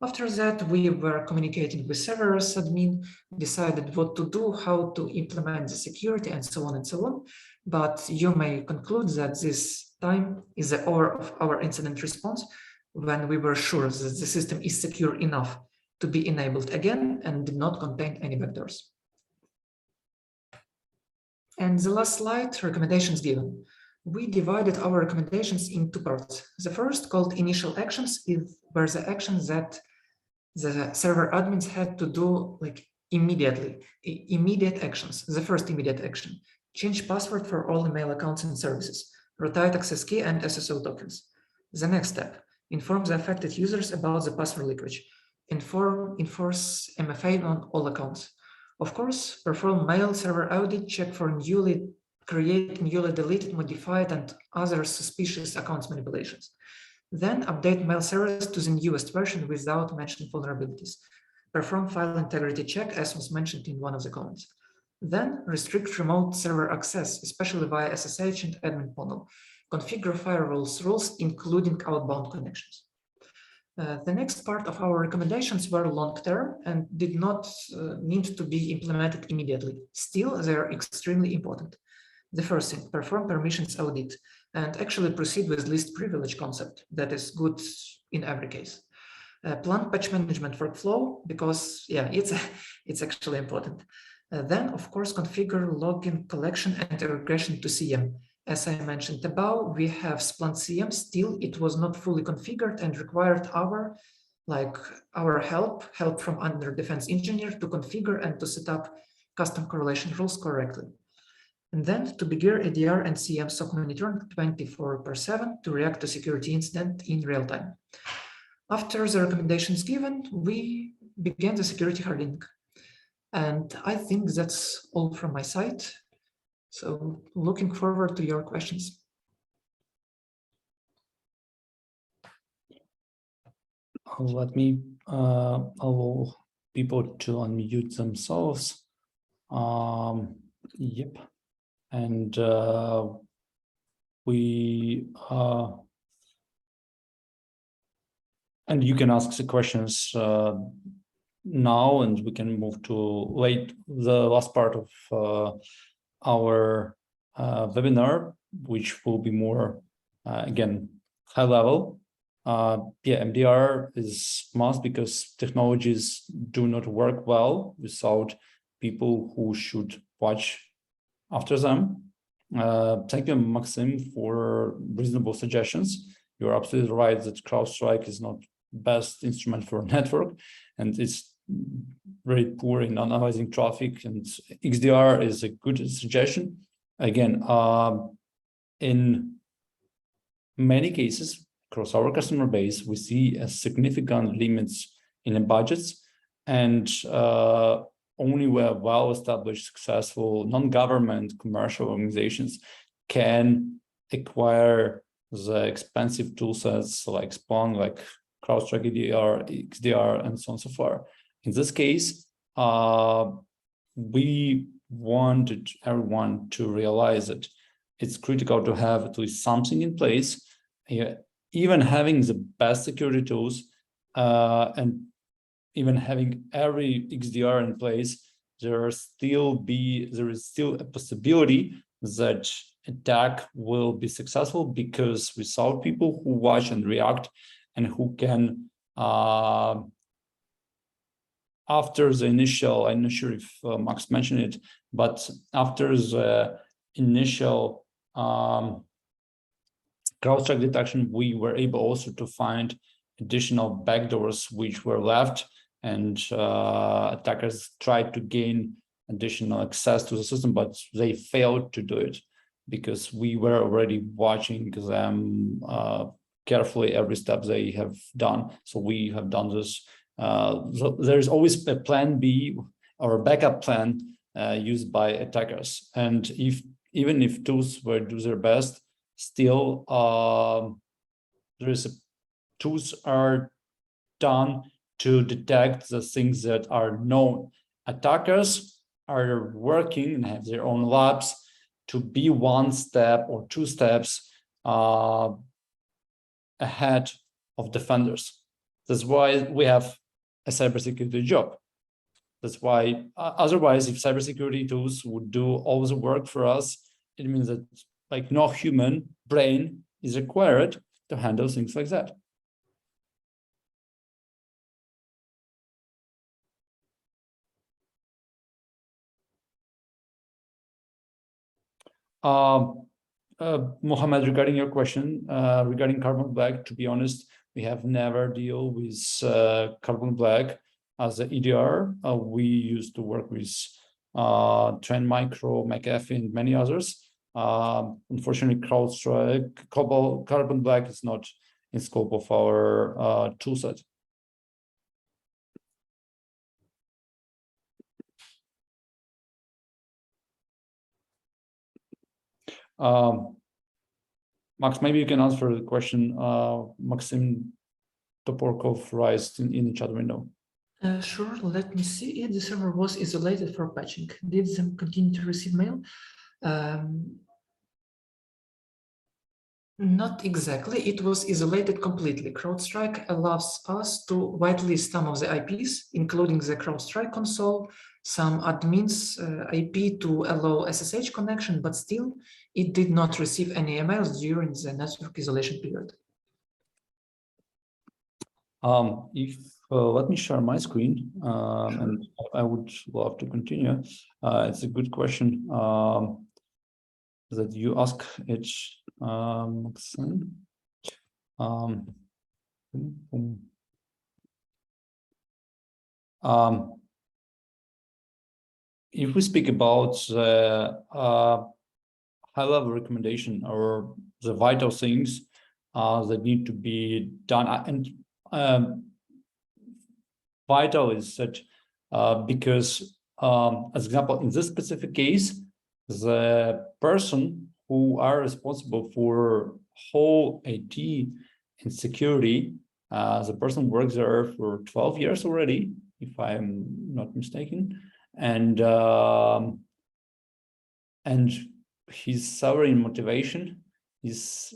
After that, we were communicating with server's admin, decided what to do, how to implement the security, and so on and so on. But you may conclude that this time is the hour of our incident response, when we were sure that the system is secure enough to be enabled again and did not contain any backdoors. And the last slide, recommendations given. We divided our recommendations in 2 parts. The first, called initial actions, were the actions that the server admins had to do like immediately, immediate actions. The first immediate action, change password for all email accounts and services, rotate access key and SSO tokens. The next step, inform the affected users about the password leakage, enforce MFA on all accounts. Of course, perform mail server audit, check for newly deleted, modified, and other suspicious accounts manipulations. Then update mail servers to the newest version without mentioning vulnerabilities. Perform file integrity check, as was mentioned in one of the comments. Then restrict remote server access, especially via SSH and admin panel. Configure firewalls rules, including outbound connections. The next part of our recommendations were long-term and did not need to be implemented immediately. Still, they are extremely important. The first thing, perform permissions audit and actually proceed with least privilege concept. That is good in every case. Plan patch management workflow, because yeah, it's actually important. Then, of course, configure login collection and regression to CM. As I mentioned above, we have Splunk CM. Still, it was not fully configured and required our help from under defense engineer to configure and to set up custom correlation rules correctly. And then to begin EDR and CM SOC monitoring 24/7 to react to security incident in real time. After the recommendations given, we began the security hardening. And I think that's all from my side. So looking forward to your questions. Let me allow people to unmute themselves. Yep. And and you can ask the questions now, and we can move to the last part of our webinar, which will be more again high level. Yeah, MDR is must because technologies do not work well without people who should watch after them. Thank you, Maxim, for reasonable suggestions. You're absolutely right that CrowdStrike is not best instrument for a network, and it's very poor in analyzing traffic, and XDR is a good suggestion. Again, in many cases across our customer base, we see a significant limits in the budgets, and only where well-established, successful non-government commercial organizations can acquire the expensive tool sets like Spawn, like CrowdStrike EDR, XDR, and so on and so forth. In this case, we wanted everyone to realize that it's critical to have at least something in place. Even having the best security tools and even having every XDR in place, there is still a possibility that attack will be successful, because without people who watch and react and who can, after the initial, I'm not sure if Max mentioned it, but after the initial CrowdStrike detection, we were able also to find additional backdoors which were left, and attackers tried to gain additional access to the system, but they failed to do it because we were already watching them carefully every step they have done. So we have done this. So there's always a plan B or a backup plan used by attackers. And even if tools were do their best, still tools are done to detect the things that are known. Attackers are working and have their own labs to be one step or two steps ahead of defenders. That's why we have a cybersecurity job. That's why otherwise, if cybersecurity tools would do all the work for us, it means that like no human brain is required to handle things like that. Mohammed, regarding your question, regarding carbon black, to be honest, we have never deal with carbon black as an EDR. We used to work with Trend Micro, McAfee, and many others. Unfortunately, CrowdStrike, carbon black is not in scope of our toolset. Max, maybe you can answer the question. Maxim Toporkov raised in the chat window. Sure, let me see. The server was isolated for patching. Did them continue to receive mail? Not exactly. It was isolated completely. CrowdStrike allows us to whitelist some of the IPs, including the CrowdStrike console, some admins IP to allow SSH connection, but still it did not receive any emails during the network isolation period. Let me share my screen, and I would love to continue. It's a good question that you ask it, Maxim. If we speak about the high-level recommendation or the vital things that need to be done, and vital is that because, as example, in this specific case, the person who are responsible for whole IT and security, the person works there for 12 years already, if I'm not mistaken, and his salary and motivation is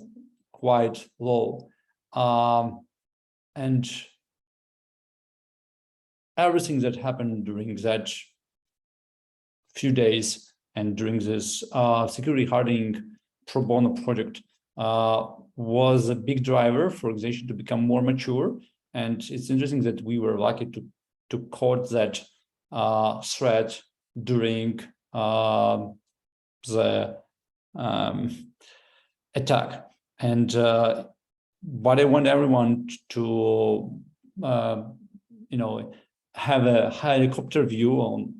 quite low, and everything that happened during that few days and during this security hardening pro bono project was a big driver for organization to become more mature. And it's interesting that we were lucky to caught that threat during the attack. And what I want everyone to have a helicopter view on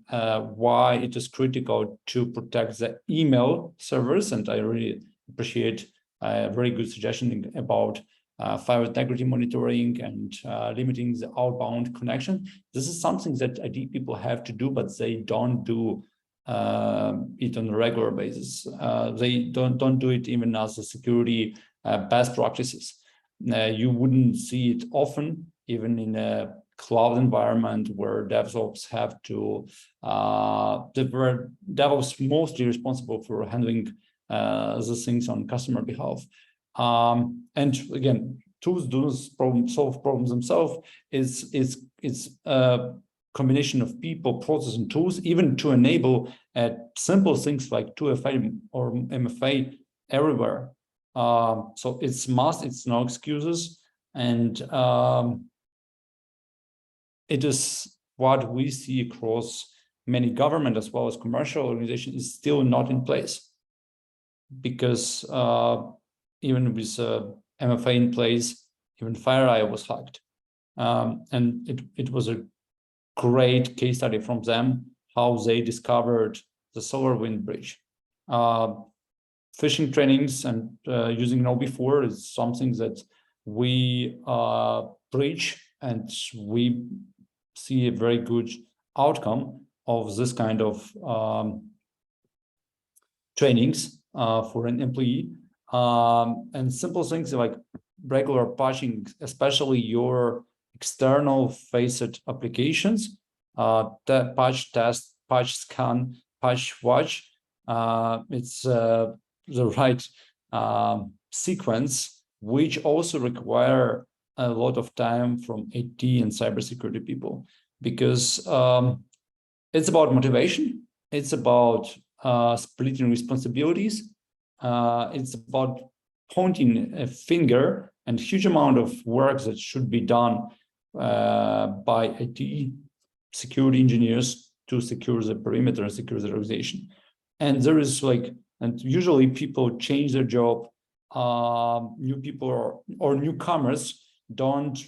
why it is critical to protect the email servers, and I really appreciate a very good suggestion about file integrity monitoring and limiting the outbound connection. This is something that IT people have to do, but they don't do it on a regular basis. They don't do it even as a security best practices. You wouldn't see it often, even in a cloud environment where DevOps have to, where DevOps mostly responsible for handling the things on customer behalf. And again, tools do solve problems themselves. It's a combination of people, process, and tools, even to enable simple things like 2FA or MFA everywhere. So it's must, it's no excuses. And it is what we see across many government as well as commercial organizations is still not in place. Because even with MFA in place, even FireEye was hacked. And it was a great case study from them, how they discovered the SolarWinds breach. Phishing trainings and using KnowBe4 is something that we preach, and we see a very good outcome of this kind of trainings for an employee. And simple things like regular patching, especially your external facet applications, that patch test, patch scan, patch watch, it's the right sequence, which also require a lot of time from IT and cybersecurity people, because it's about motivation, it's about splitting responsibilities, it's about pointing a finger, and huge amount of work that should be done by IT security engineers to secure the perimeter and secure the organization. And there is and usually people change their job. New people or newcomers don't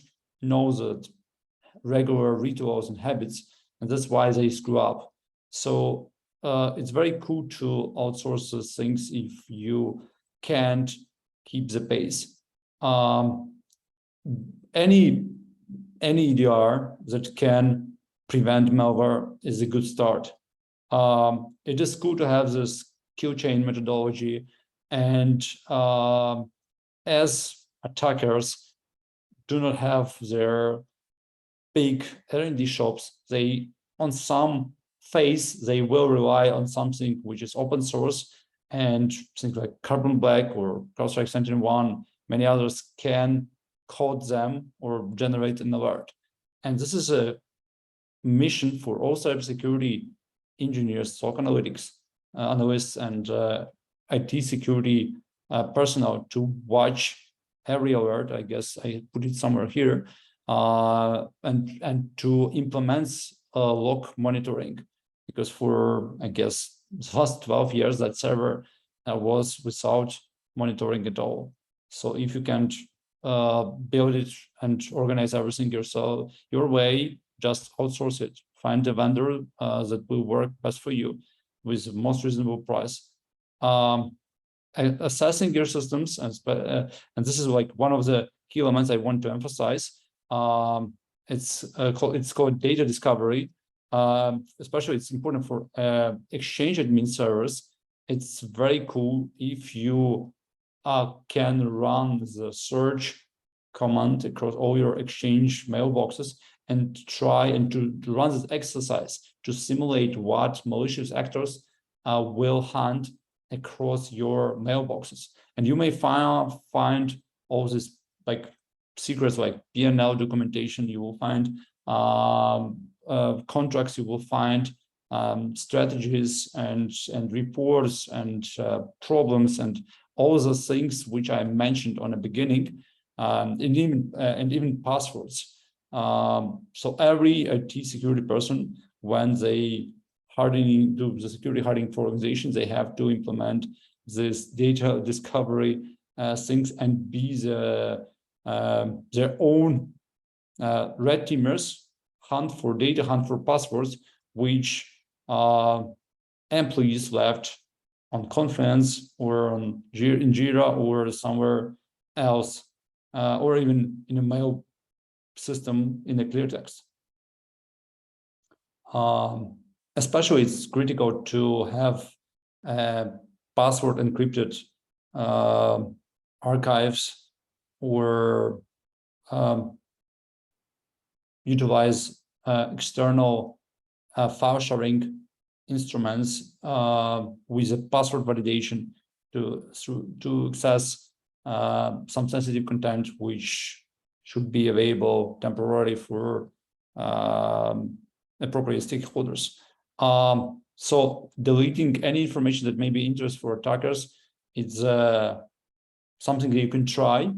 know the regular rituals and habits, and that's why they screw up. So it's very cool to outsource those things if you can't keep the pace. Any EDR that can prevent malware is a good start. It is cool to have this kill chain methodology, and as attackers do not have their big R&D shops, they on some phase they will rely on something which is open source, and things like Carbon Black or CrowdStrike Sentinel-1, many others can code them or generate an alert. And this is a mission for all cybersecurity engineers, SOC analysts, and IT security personnel to watch every alert. I guess I put it somewhere here, and to implement log monitoring, because for, I guess, the last 12 years that server was without monitoring at all. So if you can build it and organize everything yourself, your way, just outsource it. Find a vendor that will work best for you with the most reasonable price. Assessing your systems, and this is one of the key elements I want to emphasize. It's called data discovery. Especially it's important for Exchange admin servers. It's very cool if you can run the search command across all your Exchange mailboxes and try and to run this exercise to simulate what malicious actors will hunt across your mailboxes. And you may find all these secrets like P&L documentation, you will find contracts, you will find strategies and reports and problems and all those things which I mentioned on the beginning, and even passwords. So every IT security person, when they do the security hardening for organizations, they have to implement this data discovery things and be their own red teamers hunt for data, hunt for passwords, which employees left on Confluence or in Jira or somewhere else, or even in a mail system in a clear text. Especially, it's critical to have password encrypted archives or utilize external file sharing instruments with a password validation to access some sensitive content which should be available temporarily for appropriate stakeholders. So deleting any information that may be interest for attackers, it's something that you can try.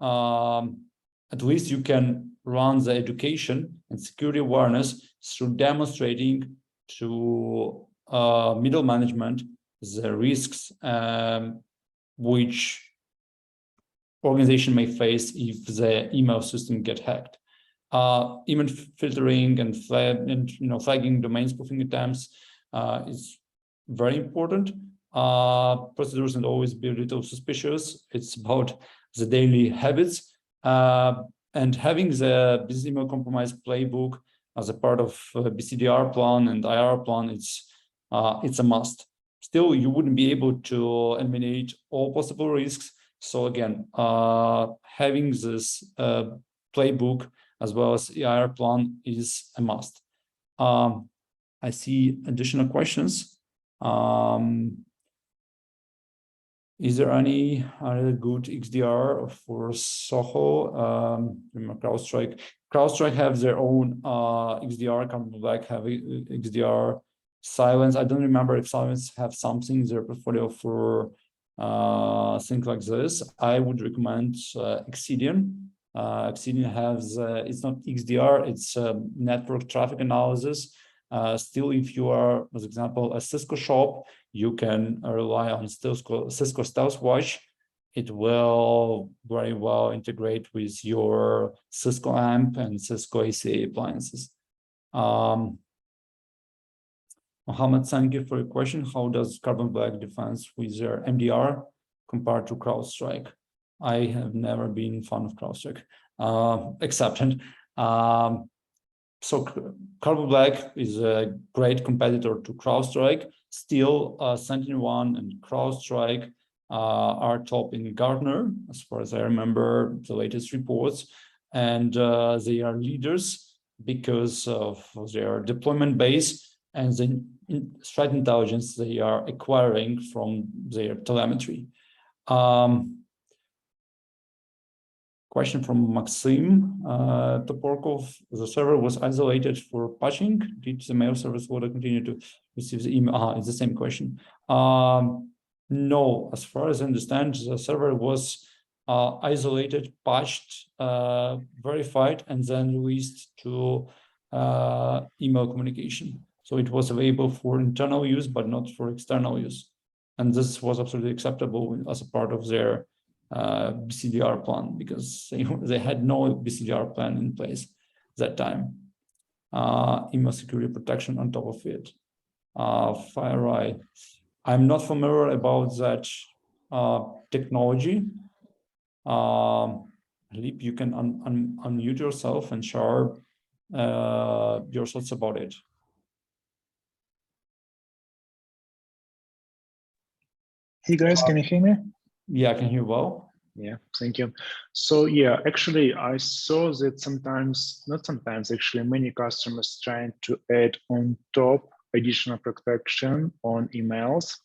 At least you can run the education and security awareness through demonstrating to middle management the risks which organization may face if the email system get hacked. Email filtering and flagging domain spoofing attempts is very important. Procedures should always be a little suspicious. It's about the daily habits, and having the business email compromise playbook as a part of BCDR plan and IR plan, it's a must. Still, you wouldn't be able to eliminate all possible risks. So again, having this playbook as well as IR plan is a must. I see additional questions. Is there any other good XDR for Soho? CrowdStrike. CrowdStrike have their own XDR. Carbon have XDR. Silence. I don't remember if Silence have something in their portfolio for things like this. I would recommend Excidian. Excidian has it's not XDR, it's network traffic analysis. Still, if you are, as example, a Cisco shop, you can rely on Cisco Stealth Watch. It will very well integrate with your Cisco AMP and Cisco ACA appliances. Mohammed, thank you for your question. How does Carbon Black defense with their MDR compared to CrowdStrike? I have never been a fan of CrowdStrike, accepted. So Carbon Black is a great competitor to CrowdStrike. Still, SentinelOne and CrowdStrike are top in Gartner, as far as I remember the latest reports, and they are leaders because of their deployment base and the threat intelligence they are acquiring from their telemetry. Question from Maxim Toporkov. The server was isolated for patching. Did the mail service would continue to receive the email? It's the same question. No, as far as I understand, the server was isolated, patched, verified, and then released to email communication. So it was available for internal use, but not for external use. And this was absolutely acceptable as a part of their BCDR plan, because they had no BCDR plan in place that time. Email security protection on top of it. FireEye. I'm not familiar about that technology. Leap, you can unmute yourself and share your thoughts about it. Hey guys, can you hear me? Yeah, I can hear you well. Yeah, thank you. So yeah, actually, I saw that sometimes, not sometimes, actually, many customers trying to add on top additional protection on emails.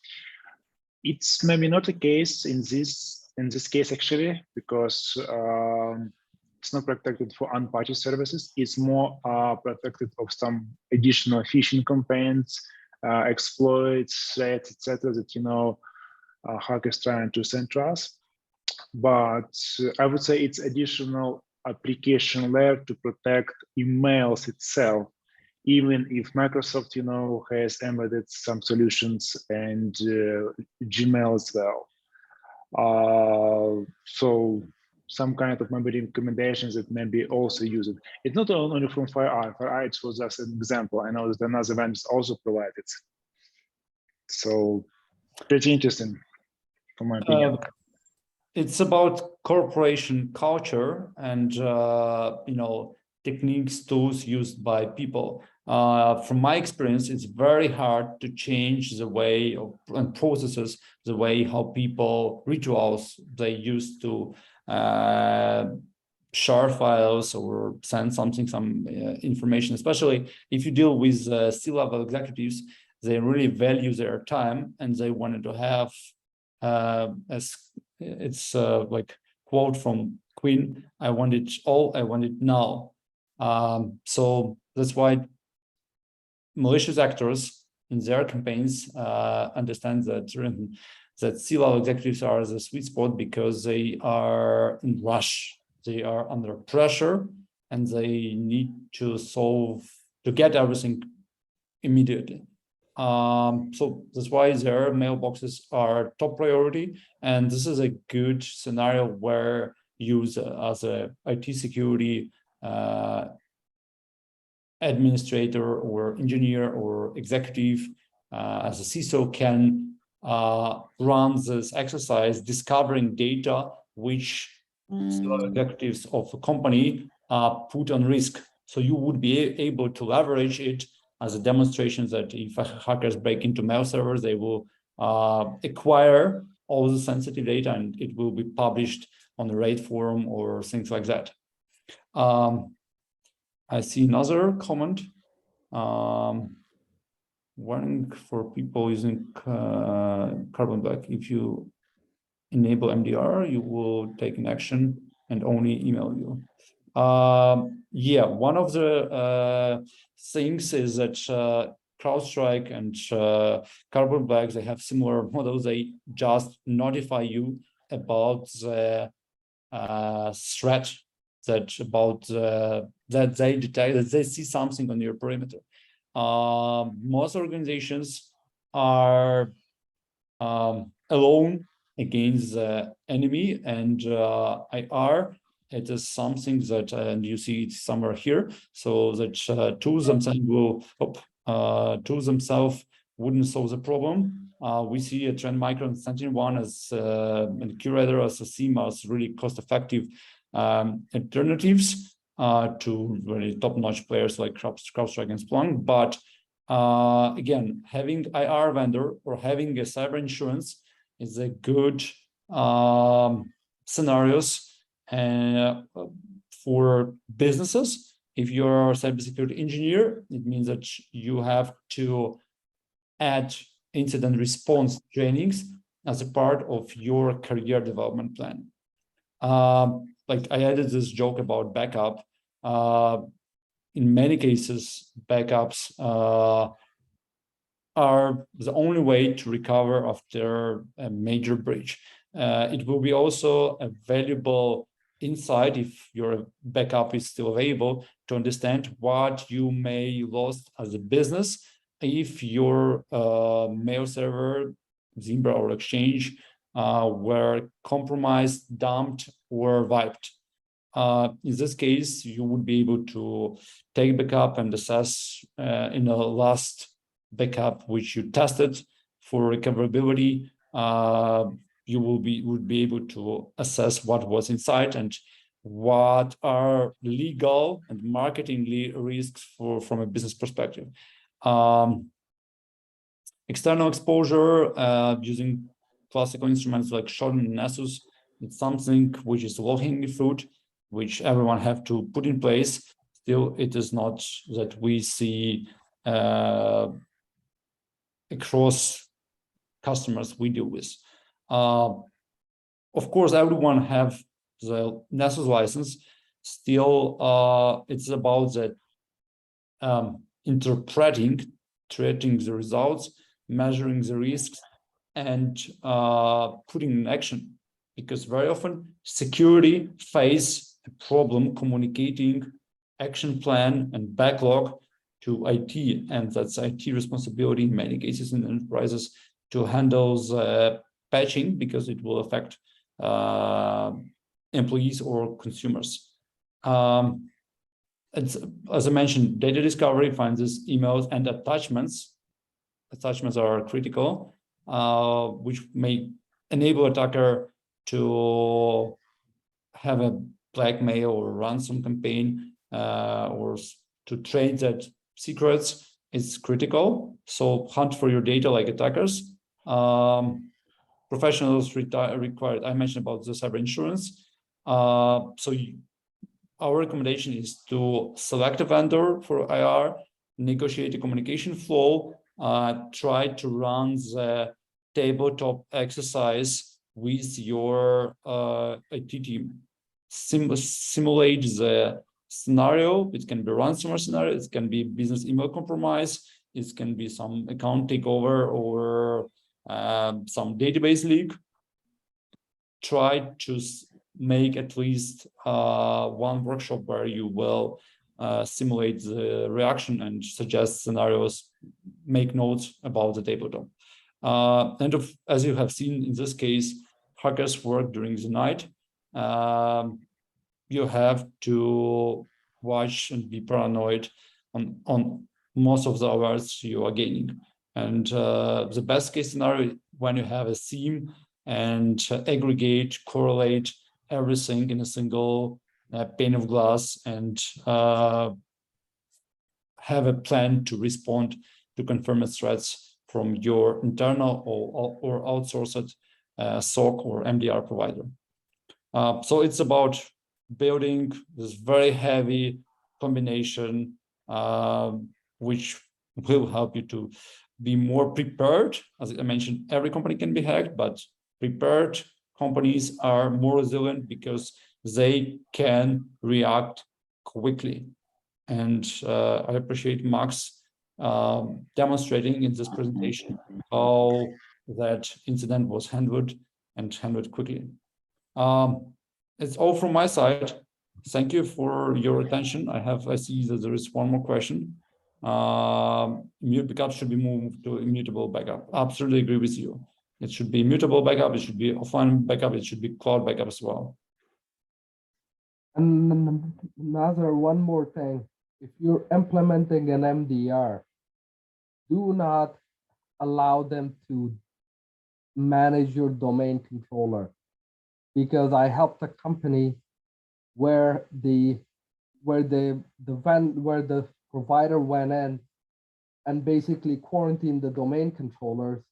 It's maybe not a case in this case actually, because it's not protected for unpatched services. It's more protected of some additional phishing campaigns, exploits, threats, etc. that hackers trying to send to us. But I would say it's additional application layer to protect emails itself, even if Microsoft, has embedded some solutions and Gmail as well. So some kind of maybe recommendations that may be also used. It's not only from FireEye. FireEye, it was just an example. I know that another vendors also provide it. So pretty interesting, from my opinion. It's about corporation culture and techniques, tools used by people. From my experience, it's very hard to change the way of and processes, the way how people rituals they used to share files or send some information, especially if you deal with C-level executives. They really value their time and they wanted to have as it's like quote from Queen, I want it all, I want it now. So that's why malicious actors in their campaigns understand that C-level executives are the sweet spot because they are in rush, they are under pressure, and they need to get everything immediately. So that's why their mailboxes are top priority, and this is a good scenario where you as a IT security administrator or engineer or executive as a CISO can run this exercise discovering data which executives of a company put on risk. So you would be able to leverage it as a demonstration that if hackers break into mail servers, they will acquire all the sensitive data and it will be published on the RAID forum or things like that. I see another comment. Warning for people using Carbon Black. If you enable MDR, you will take an action and only email you. Yeah, one of the things is that CrowdStrike and Carbon Black, they have similar models. They just notify you about the threat that they detect, that they see something on your perimeter. Most organizations are alone against the enemy, and IR, it is something that, and you see it somewhere here, so that tools themselves wouldn't solve the problem. We see a Trend Micro and SentinelOne as and Curator as a SIEM as really cost-effective alternatives to really top-notch players like CrowdStrike and Splunk. But again, having IR vendor or having a cyber insurance is a good scenarios for businesses. If you're a cybersecurity engineer, it means that you have to add incident response trainings as a part of your career development plan. Like I added this joke about backup. In many cases, backups are the only way to recover after a major breach. It will be also a valuable insight if your backup is still available to understand what you may lost as a business if your mail server, Zimbra or Exchange were compromised, dumped, or wiped. In this case, you would be able to take backup and assess in the last backup which you tested for recoverability. You would be able to assess what was inside and what are legal and marketing risks from a business perspective. External exposure using classical instruments like Shodan and Nessus, it's something which is low-hanging fruit, which everyone have to put in place. Still, it is not that we see across customers we deal with. Of course, everyone have the Nessus license. Still, it's about that interpreting, treating the results, measuring the risks, and putting in action. Because very often security face a problem communicating action plan and backlog to IT, and that's IT responsibility in many cases in enterprises to handle the patching, because it will affect employees or consumers. It's, as I mentioned, data discovery finds these emails and attachments. Attachments are critical, which may enable attacker to have a blackmail or ransom campaign, or to trade that secrets. Is critical. So hunt for your data like attackers. Professionals required. I mentioned about the cyber insurance. Our recommendation is to select a vendor for IR, negotiate a communication flow, try to run the tabletop exercise with your IT team. Simulate the scenario. It can be ransomware scenario. It can be business email compromise. It can be some account takeover or some database leak. Try to make at least one workshop where you will simulate the reaction and suggest scenarios, make notes about the tabletop. As you have seen in this case, hackers work during the night. You have to watch and be paranoid on most of the hours you are gaining. And the best case scenario, when you have a theme and aggregate, correlate everything in a single pane of glass and have a plan to respond to confirmed threats from your internal or outsourced SOC or MDR provider. So it's about building this very heavy combination, which will help you to be more prepared. As I mentioned, every company can be hacked, but prepared companies are more resilient because they can react quickly. And I appreciate Max demonstrating in this presentation how that incident was handled and handled quickly. It's all from my side. Thank you for your attention. I see that there is one more question. Mute backup should be moved to immutable backup. Absolutely agree with you. It should be immutable backup. It should be offline backup. It should be cloud backup as well. And another one more thing. If you're implementing an MDR, do not allow them to manage your domain controller, because I helped a company where the provider went in and basically quarantined the domain controllers.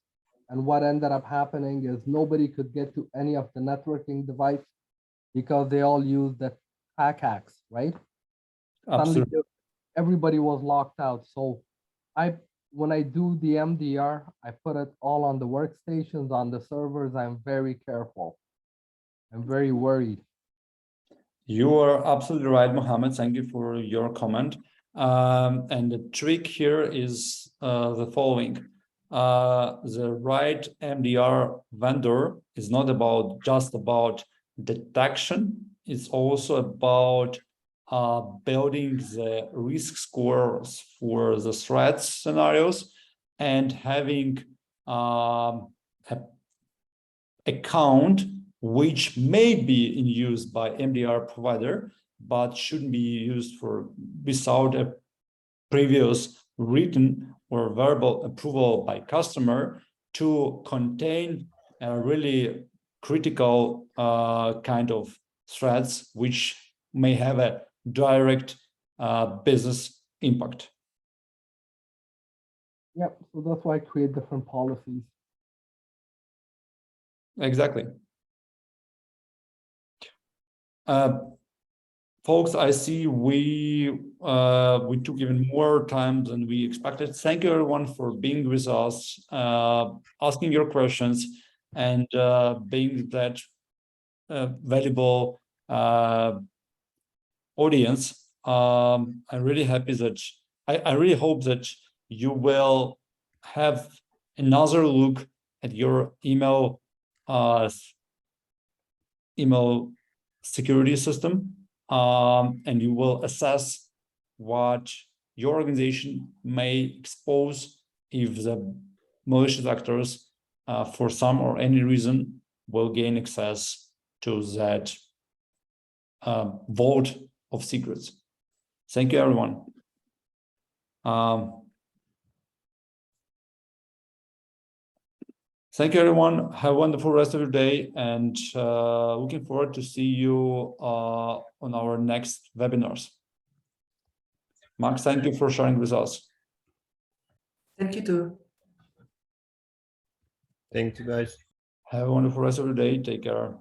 And what ended up happening is nobody could get to any of the networking device because they all used the hacks, right? Absolutely. Suddenly, everybody was locked out. So when I do the MDR, I put it all on the workstations, on the servers. I'm very careful. I'm very worried. You are absolutely right, Mohammed. Thank you for your comment. And the trick here is the following. The right MDR vendor is not just about detection. It's also about building the risk scores for the threat scenarios and having an account which may be in use by MDR provider, but shouldn't be used without a previous written or verbal approval by customer to contain a really critical kind of threats which may have a direct business impact. Yep, so that's why I create different policies. Exactly. Folks, I see we took even more time than we expected. Thank you everyone for being with us, asking your questions, and being that valuable audience. I'm really happy that I really hope that you will have another look at your email security system, and you will assess what your organization may expose if the malicious actors, for some or any reason, will gain access to that vault of secrets. Thank you, everyone. Thank you, everyone. Have a wonderful rest of your day, and looking forward to see you on our next webinars. Max, thank you for sharing with us. Thank you too. Thank you, guys. Have a wonderful rest of your day. Take care.